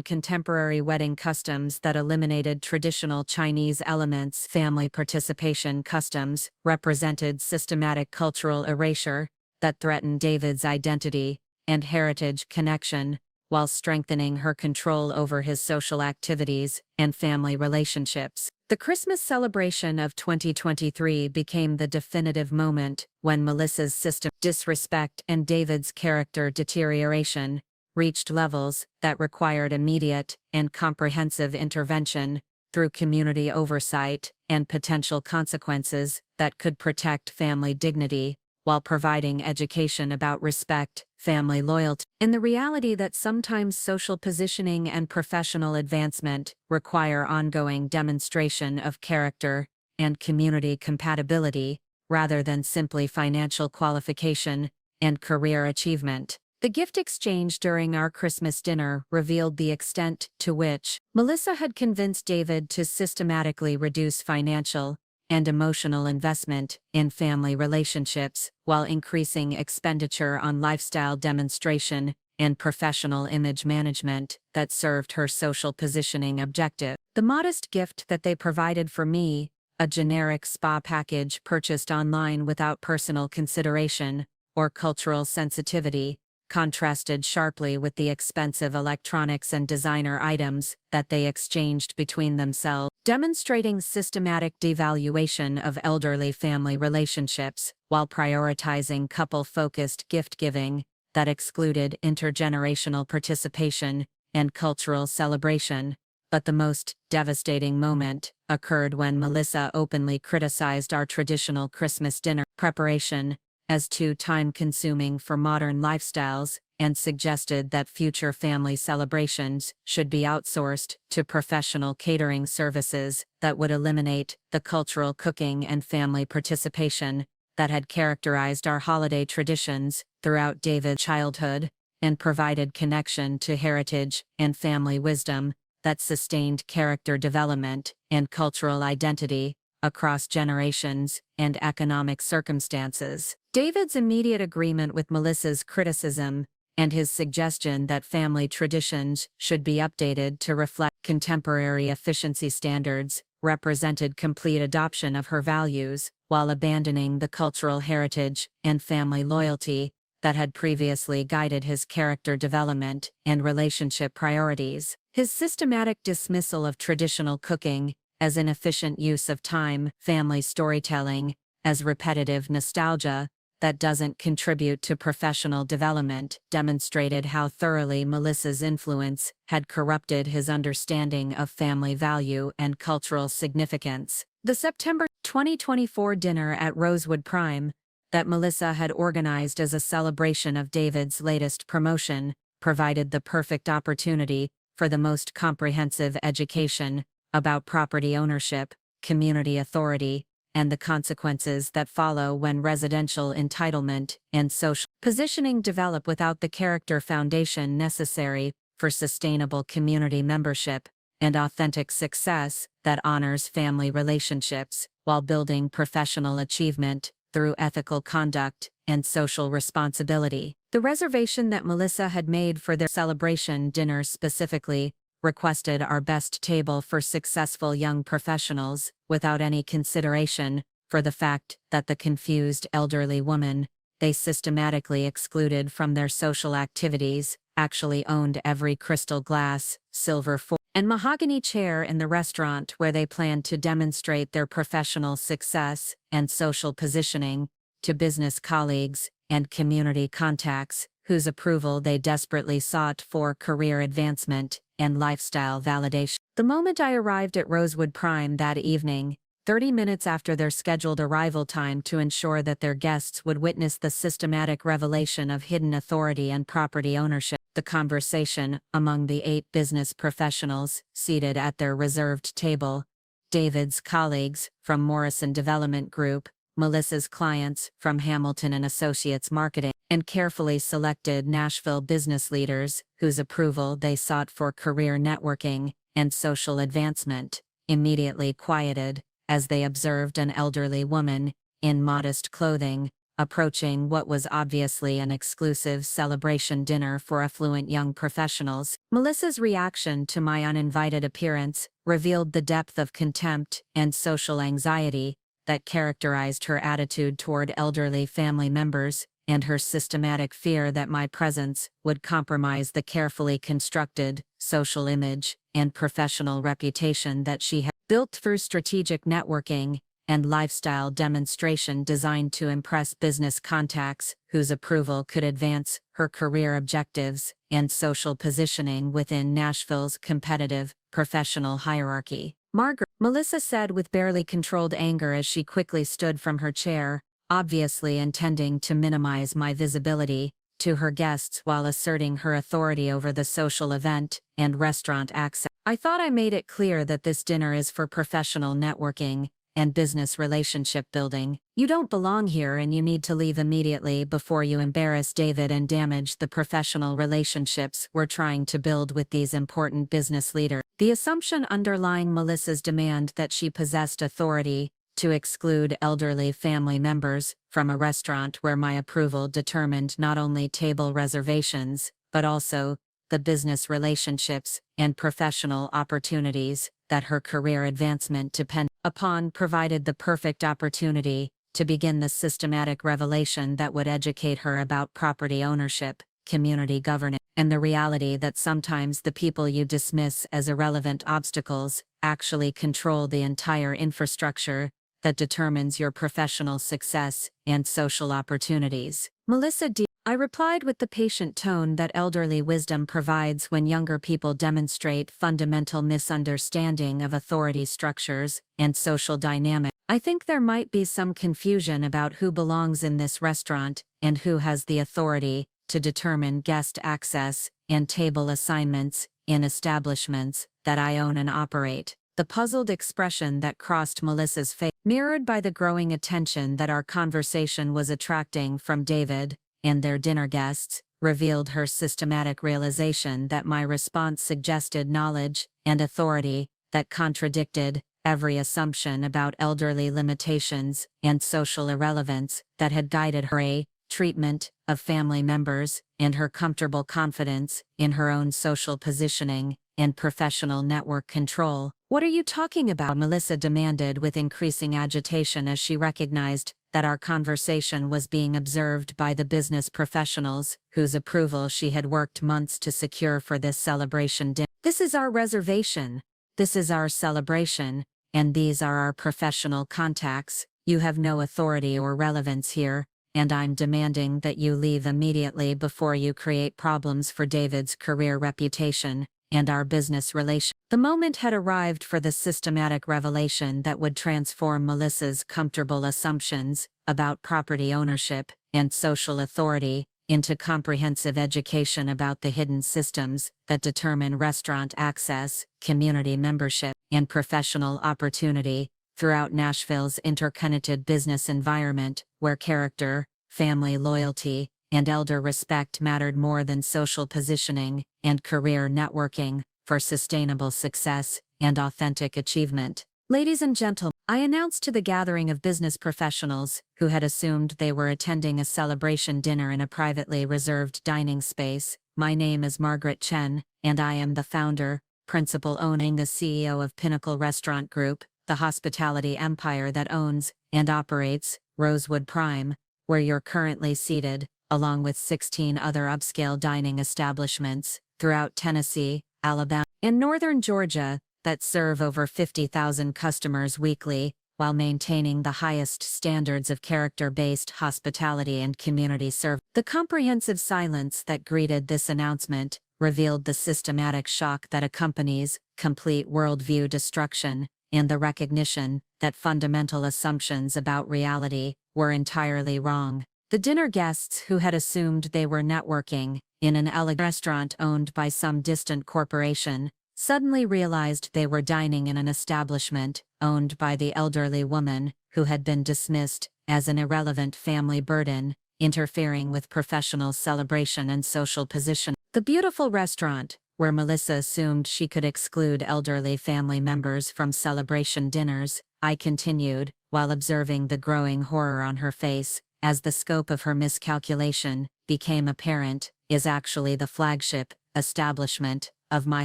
contemporary wedding customs that eliminated traditional Chinese elements, family participation customs, represented systematic cultural erasure that threatened David's identity and heritage connection, while strengthening her control over his social activities and family relationships. The Christmas celebration of 2023 became the definitive moment when Melissa's system disrespect and David's character deterioration reached levels that required immediate and comprehensive intervention through community oversight and potential consequences that could protect family dignity while providing education about respect, family loyalty, and the reality that sometimes social positioning and professional advancement require ongoing demonstration of character and community compatibility rather than simply financial qualification and career achievement. The gift exchange during our Christmas dinner revealed the extent to which Melissa had convinced David to systematically reduce financial and emotional investment in family relationships while increasing expenditure on lifestyle demonstration and professional image management that served her social positioning objective. The modest gift that they provided for me, a generic spa package purchased online without personal consideration or cultural sensitivity, contrasted sharply with the expensive electronics and designer items that they exchanged between themselves, demonstrating systematic devaluation of elderly family relationships while prioritizing couple-focused gift-giving that excluded intergenerational participation and cultural celebration. But the most devastating moment occurred when Melissa openly criticized our traditional Christmas dinner preparation as too time-consuming for modern lifestyles and suggested that future family celebrations should be outsourced to professional catering services that would eliminate the cultural cooking and family participation that had characterized our holiday traditions throughout David's childhood and provided connection to heritage and family wisdom that sustained character development and cultural identity across generations and economic circumstances. David's immediate agreement with Melissa's criticism and his suggestion that family traditions should be updated to reflect contemporary efficiency standards represented complete adoption of her values while abandoning the cultural heritage and family loyalty that had previously guided his character development and relationship priorities. His systematic dismissal of traditional cooking as inefficient use of time, family storytelling as repetitive nostalgia that doesn't contribute to professional development demonstrated how thoroughly Melissa's influence had corrupted his understanding of family value and cultural significance. The September 2024 dinner at Rosewood Prime, that Melissa had organized as a celebration of David's latest promotion, provided the perfect opportunity for the most comprehensive education about property ownership, community authority, and the consequences that follow when residential entitlement and social positioning develop without the character foundation necessary for sustainable community membership and authentic success that honors family relationships while building professional achievement through ethical conduct and social responsibility. The reservation that Melissa had made for their celebration dinner specifically requested our best table for successful young professionals, without any consideration for the fact that the confused elderly woman they systematically excluded from their social activities actually owned every crystal glass, silver fork, and mahogany chair in the restaurant where they planned to demonstrate their professional success and social positioning to business colleagues and community contacts whose approval they desperately sought for career advancement and lifestyle validation. The moment I arrived at Rosewood Prime that evening, 30 minutes after their scheduled arrival time to ensure that their guests would witness the systematic revelation of hidden authority and property ownership, the conversation among the 8 business professionals seated at their reserved table, David's colleagues from Morrison Development Group, Melissa's clients from Hamilton and Associates Marketing, and carefully selected Nashville business leaders whose approval they sought for career networking and social advancement, immediately quieted as they observed an elderly woman in modest clothing approaching what was obviously an exclusive celebration dinner for affluent young professionals. Melissa's reaction to my uninvited appearance revealed the depth of contempt and social anxiety that characterized her attitude toward elderly family members, and her systematic fear that my presence would compromise the carefully constructed social image and professional reputation that she had built through strategic networking and lifestyle demonstration designed to impress business contacts whose approval could advance her career objectives and social positioning within Nashville's competitive, professional hierarchy. Margaret, Melissa said with barely controlled anger as she quickly stood from her chair, obviously intending to minimize my visibility to her guests while asserting her authority over the social event and restaurant access. I thought I made it clear that this dinner is for professional networking and business relationship building. You don't belong here and you need to leave immediately before you embarrass David and damage the professional relationships we're trying to build with these important business leaders. The assumption underlying Melissa's demand that she possessed authority to exclude elderly family members from a restaurant where my approval determined not only table reservations, but also the business relationships and professional opportunities that her career advancement depended upon provided the perfect opportunity to begin the systematic revelation that would educate her about property ownership, community governance, and the reality that sometimes the people you dismiss as irrelevant obstacles actually control the entire infrastructure that determines your professional success and social opportunities. Melissa D. I replied with the patient tone that elderly wisdom provides when younger people demonstrate fundamental misunderstanding of authority structures and social dynamics. I think there might be some confusion about who belongs in this restaurant and who has the authority to determine guest access and table assignments in establishments that I own and operate. The puzzled expression that crossed Melissa's face, mirrored by the growing attention that our conversation was attracting from David and their dinner guests, revealed her systematic realization that my response suggested knowledge and authority that contradicted every assumption about elderly limitations and social irrelevance that had guided her treatment of family members and her comfortable confidence in her own social positioning and professional network control. What are you talking about? Melissa demanded with increasing agitation as she recognized that our conversation was being observed by the business professionals whose approval she had worked months to secure for this celebration dinner. This is our reservation. This is our celebration, and these are our professional contacts. You have no authority or relevance here, and I'm demanding that you leave immediately before you create problems for David's career reputation and our business relation. The moment had arrived for the systematic revelation that would transform Melissa's comfortable assumptions about property ownership and social authority into comprehensive education about the hidden systems that determine restaurant access, community membership, and professional opportunity throughout Nashville's interconnected business environment, where character, family loyalty, and elder respect mattered more than social positioning and career networking for sustainable success and authentic achievement. Ladies and gentlemen, I announced to the gathering of business professionals who had assumed they were attending a celebration dinner in a privately reserved dining space. My name is Margaret Chen, and I am the founder, principal owning the CEO of Pinnacle Restaurant Group, the hospitality empire that owns and operates Rosewood Prime, where you're currently seated, along with 16 other upscale dining establishments throughout Tennessee, Alabama, and northern Georgia that serve over 50,000 customers weekly, while maintaining the highest standards of character-based hospitality and community service. The comprehensive silence that greeted this announcement revealed the systematic shock that accompanies complete worldview destruction and the recognition that fundamental assumptions about reality were entirely wrong. The dinner guests who had assumed they were networking in an elegant restaurant owned by some distant corporation suddenly realized they were dining in an establishment owned by the elderly woman who had been dismissed as an irrelevant family burden, interfering with professional celebration and social position. The beautiful restaurant, where Melissa assumed she could exclude elderly family members from celebration dinners, I continued, while observing the growing horror on her face, as the scope of her miscalculation became apparent, is actually the flagship establishment of my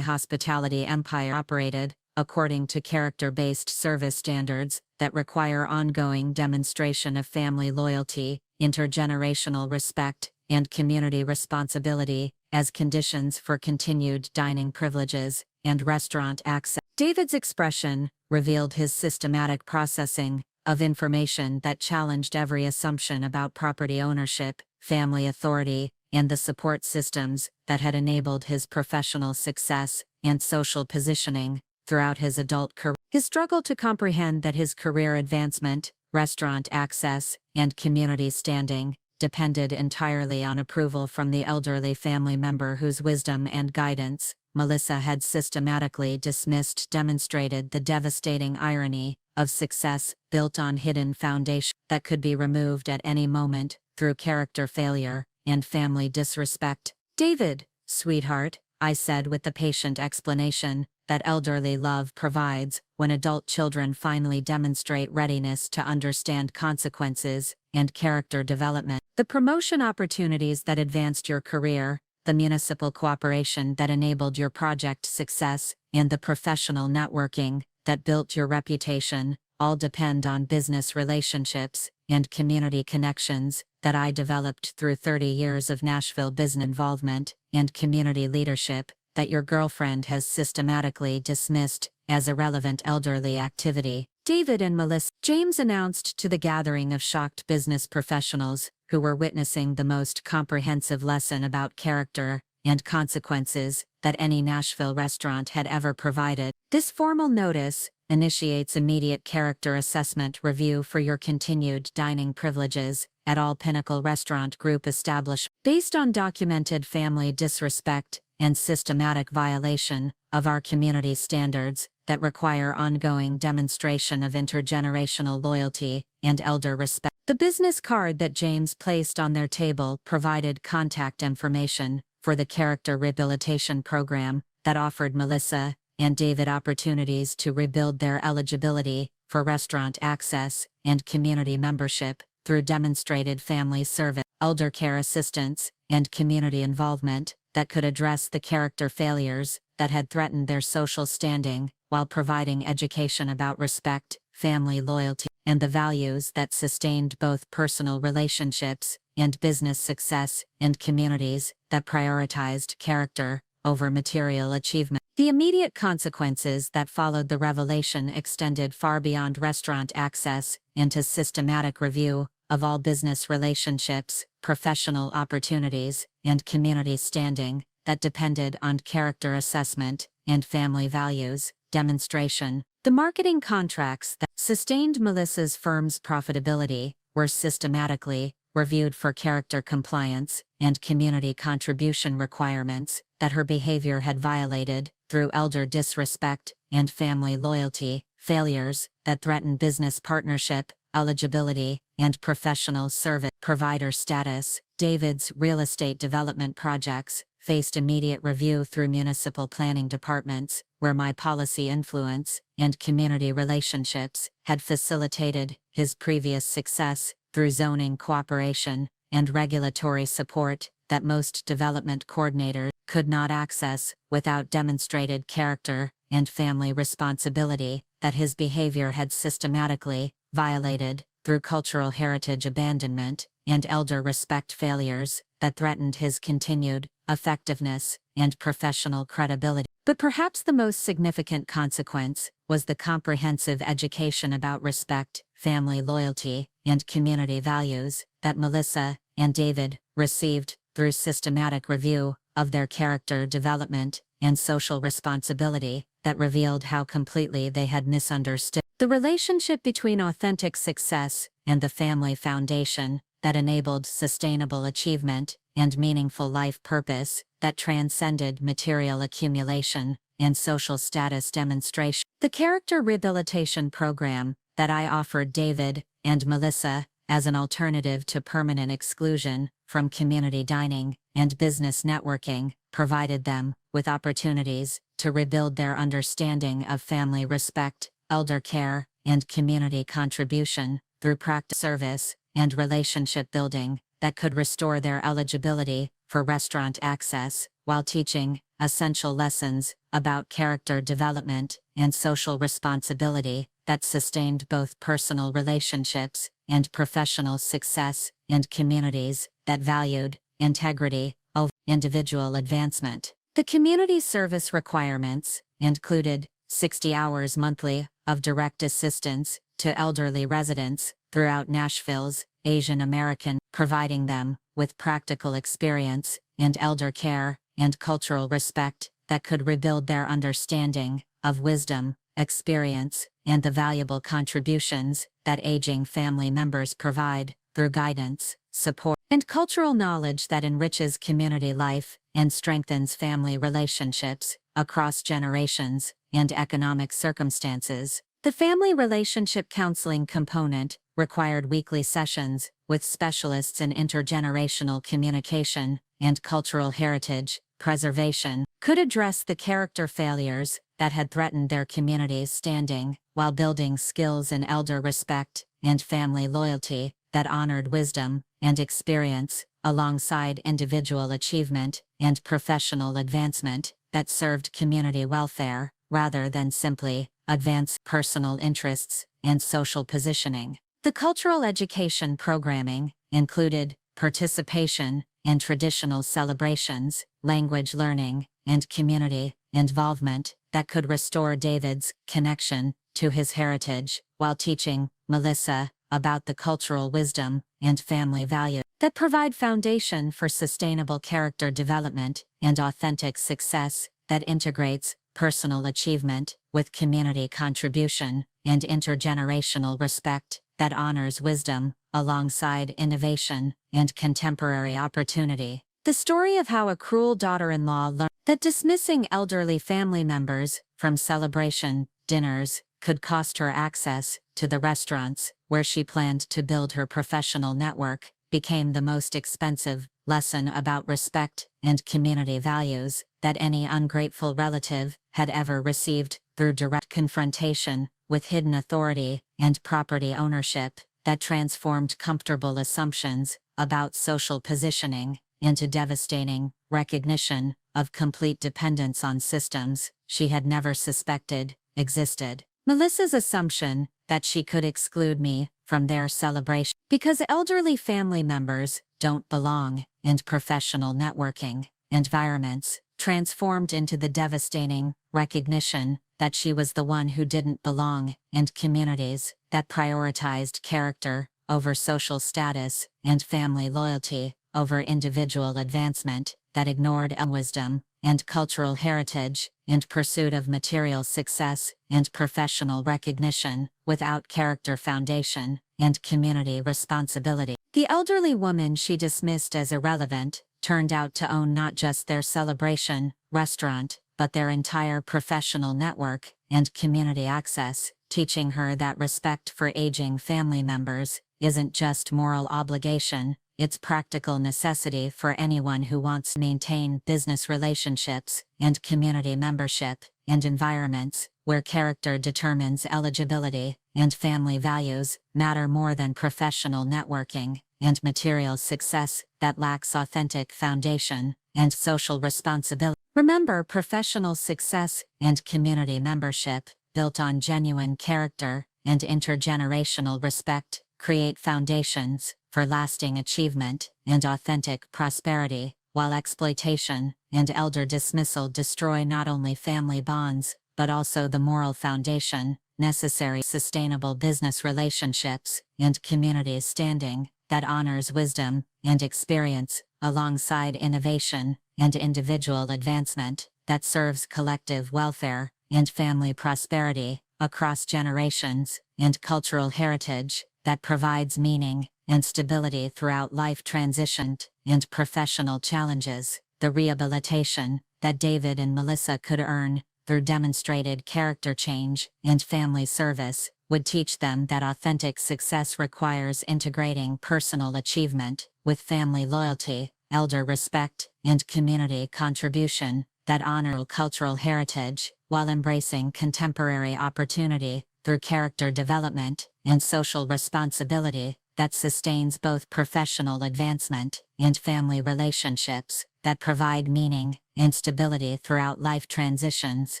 hospitality empire, operated according to character-based service standards that require ongoing demonstration of family loyalty, intergenerational respect, and community responsibility as conditions for continued dining privileges and restaurant access. David's expression revealed his systematic processing of information that challenged every assumption about property ownership, family authority, and the support systems that had enabled his professional success and social positioning throughout his adult career. His struggle to comprehend that his career advancement, restaurant access, and community standing depended entirely on approval from the elderly family member whose wisdom and guidance Melissa had systematically dismissed demonstrated the devastating irony of success built on hidden foundation that could be removed at any moment through character failure and family disrespect. "David, sweetheart," I said with the patient explanation that elderly love provides when adult children finally demonstrate readiness to understand consequences and character development. "The promotion opportunities that advanced your career, the municipal cooperation that enabled your project success, and the professional networking that built your reputation all depend on business relationships and community connections that I developed through 30 years of Nashville business involvement and community leadership that your girlfriend has systematically dismissed as irrelevant elderly activity." David and Melissa. James announced to the gathering of shocked business professionals who were witnessing the most comprehensive lesson about character and consequences that any Nashville restaurant had ever provided. "This formal notice initiates immediate character assessment review for your continued dining privileges at all Pinnacle Restaurant Group establishments. Based on documented family disrespect and systematic violation of our community standards that require ongoing demonstration of intergenerational loyalty and elder respect." The business card that James placed on their table provided contact information for the character rehabilitation program that offered Melissa and David opportunities to rebuild their eligibility for restaurant access and community membership through demonstrated family service, elder care assistance, and community involvement that could address the character failures that had threatened their social standing, while providing education about respect, family loyalty, and the values that sustained both personal relationships and business success in communities that prioritized character over material achievement. The immediate consequences that followed the revelation extended far beyond restaurant access into systematic review
of all business relationships, professional opportunities, and community standing that depended on character assessment and family values demonstration. The marketing contracts that sustained Melissa's firm's profitability were systematically reviewed for character compliance and community contribution requirements that her behavior had violated through elder disrespect and family loyalty, failures that threatened business partnership, eligibility, and professional service provider status. David's real estate development projects faced immediate review through municipal planning departments, where my policy influence and community relationships had facilitated his previous success through zoning cooperation and regulatory support that most development coordinators could not access without demonstrated character and family responsibility that his behavior had systematically violated through cultural heritage abandonment and elder respect failures that threatened his continued effectiveness and professional credibility. But perhaps the most significant consequence was the comprehensive education about respect, family loyalty, and community values that Melissa and David received through systematic review of their character development and social responsibility that revealed how completely they had misunderstood the relationship between authentic success and the family foundation that enabled sustainable achievement and meaningful life purpose that transcended material accumulation and social status demonstration. The character rehabilitation program that I offered David and Melissa as an alternative to permanent exclusion from community dining and business networking provided them with opportunities to rebuild their understanding of family respect, elder care, and community contribution through practice service and relationship building that could restore their eligibility for restaurant access while teaching essential lessons about character development and social responsibility that sustained both personal relationships and professional success and communities that valued integrity over individual advancement. The community service requirements included 60 hours monthly of direct assistance to elderly residents throughout Nashville's Asian American, providing them with practical experience and elder care and cultural respect that could rebuild their understanding of wisdom, experience, and the valuable contributions that aging family members provide through guidance, support, and cultural knowledge that enriches community life and strengthens family relationships across generations and economic circumstances. The family relationship counseling component required weekly sessions with specialists in intergenerational communication and cultural heritage preservation, could address the character failures that had threatened their community's standing while building skills in elder respect and family loyalty that honored wisdom and experience alongside individual achievement and professional advancement that served community welfare rather than simply advance personal interests and social positioning. The cultural education programming included participation in traditional celebrations, language learning, and community involvement that could restore David's connection to his heritage while teaching Melissa about the cultural wisdom and family values that provide foundation for sustainable character development and authentic success that integrates personal achievement with community contribution and intergenerational respect that honors wisdom alongside innovation and contemporary opportunity. The story of how a cruel daughter-in-law learned that dismissing elderly family members from celebration dinners could cost her access to the restaurants where she planned to build her professional network became the most expensive lesson about respect and community values that any ungrateful relative had ever received through direct confrontation with hidden authority and property ownership that transformed comfortable assumptions about social positioning into devastating recognition of complete dependence on systems she had never suspected existed. Melissa's assumption that she could exclude me from their celebration because elderly family members don't belong in professional networking environments transformed into the devastating recognition that she was the one who didn't belong in communities that prioritized character over social status, and family loyalty over individual advancement, that ignored wisdom and cultural heritage in pursuit of material success and professional recognition without character foundation and community responsibility. The elderly woman she dismissed as irrelevant turned out to own not just their celebration restaurant, but their entire professional network and community access, teaching her that respect for aging family members isn't just moral obligation, it's practical necessity for anyone who wants to maintain business relationships and community membership and environments where character determines eligibility and family values matter more than professional networking and material success that lacks authentic foundation and social responsibility. Remember, professional success and community membership, built on genuine character and intergenerational respect, create foundations for lasting achievement and authentic prosperity, while exploitation and elder dismissal destroy not only family bonds, but also the moral foundation necessary for sustainable business relationships and community standing that honors wisdom and experience alongside innovation and individual advancement that serves collective welfare and family prosperity across generations and cultural heritage that provides meaning and stability throughout life transition and professional challenges. The rehabilitation that David and Melissa could earn through demonstrated character change and family service would teach them that authentic success requires integrating personal achievement with family loyalty, elder respect, and community contribution that honor cultural heritage while embracing contemporary opportunity through character development and social responsibility that sustains both professional advancement and family relationships that provide meaning and stability throughout life transitions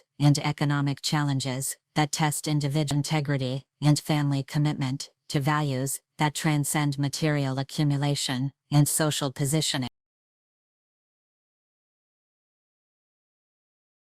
and economic challenges that test individual integrity and family commitment to values that transcend material accumulation and social positioning.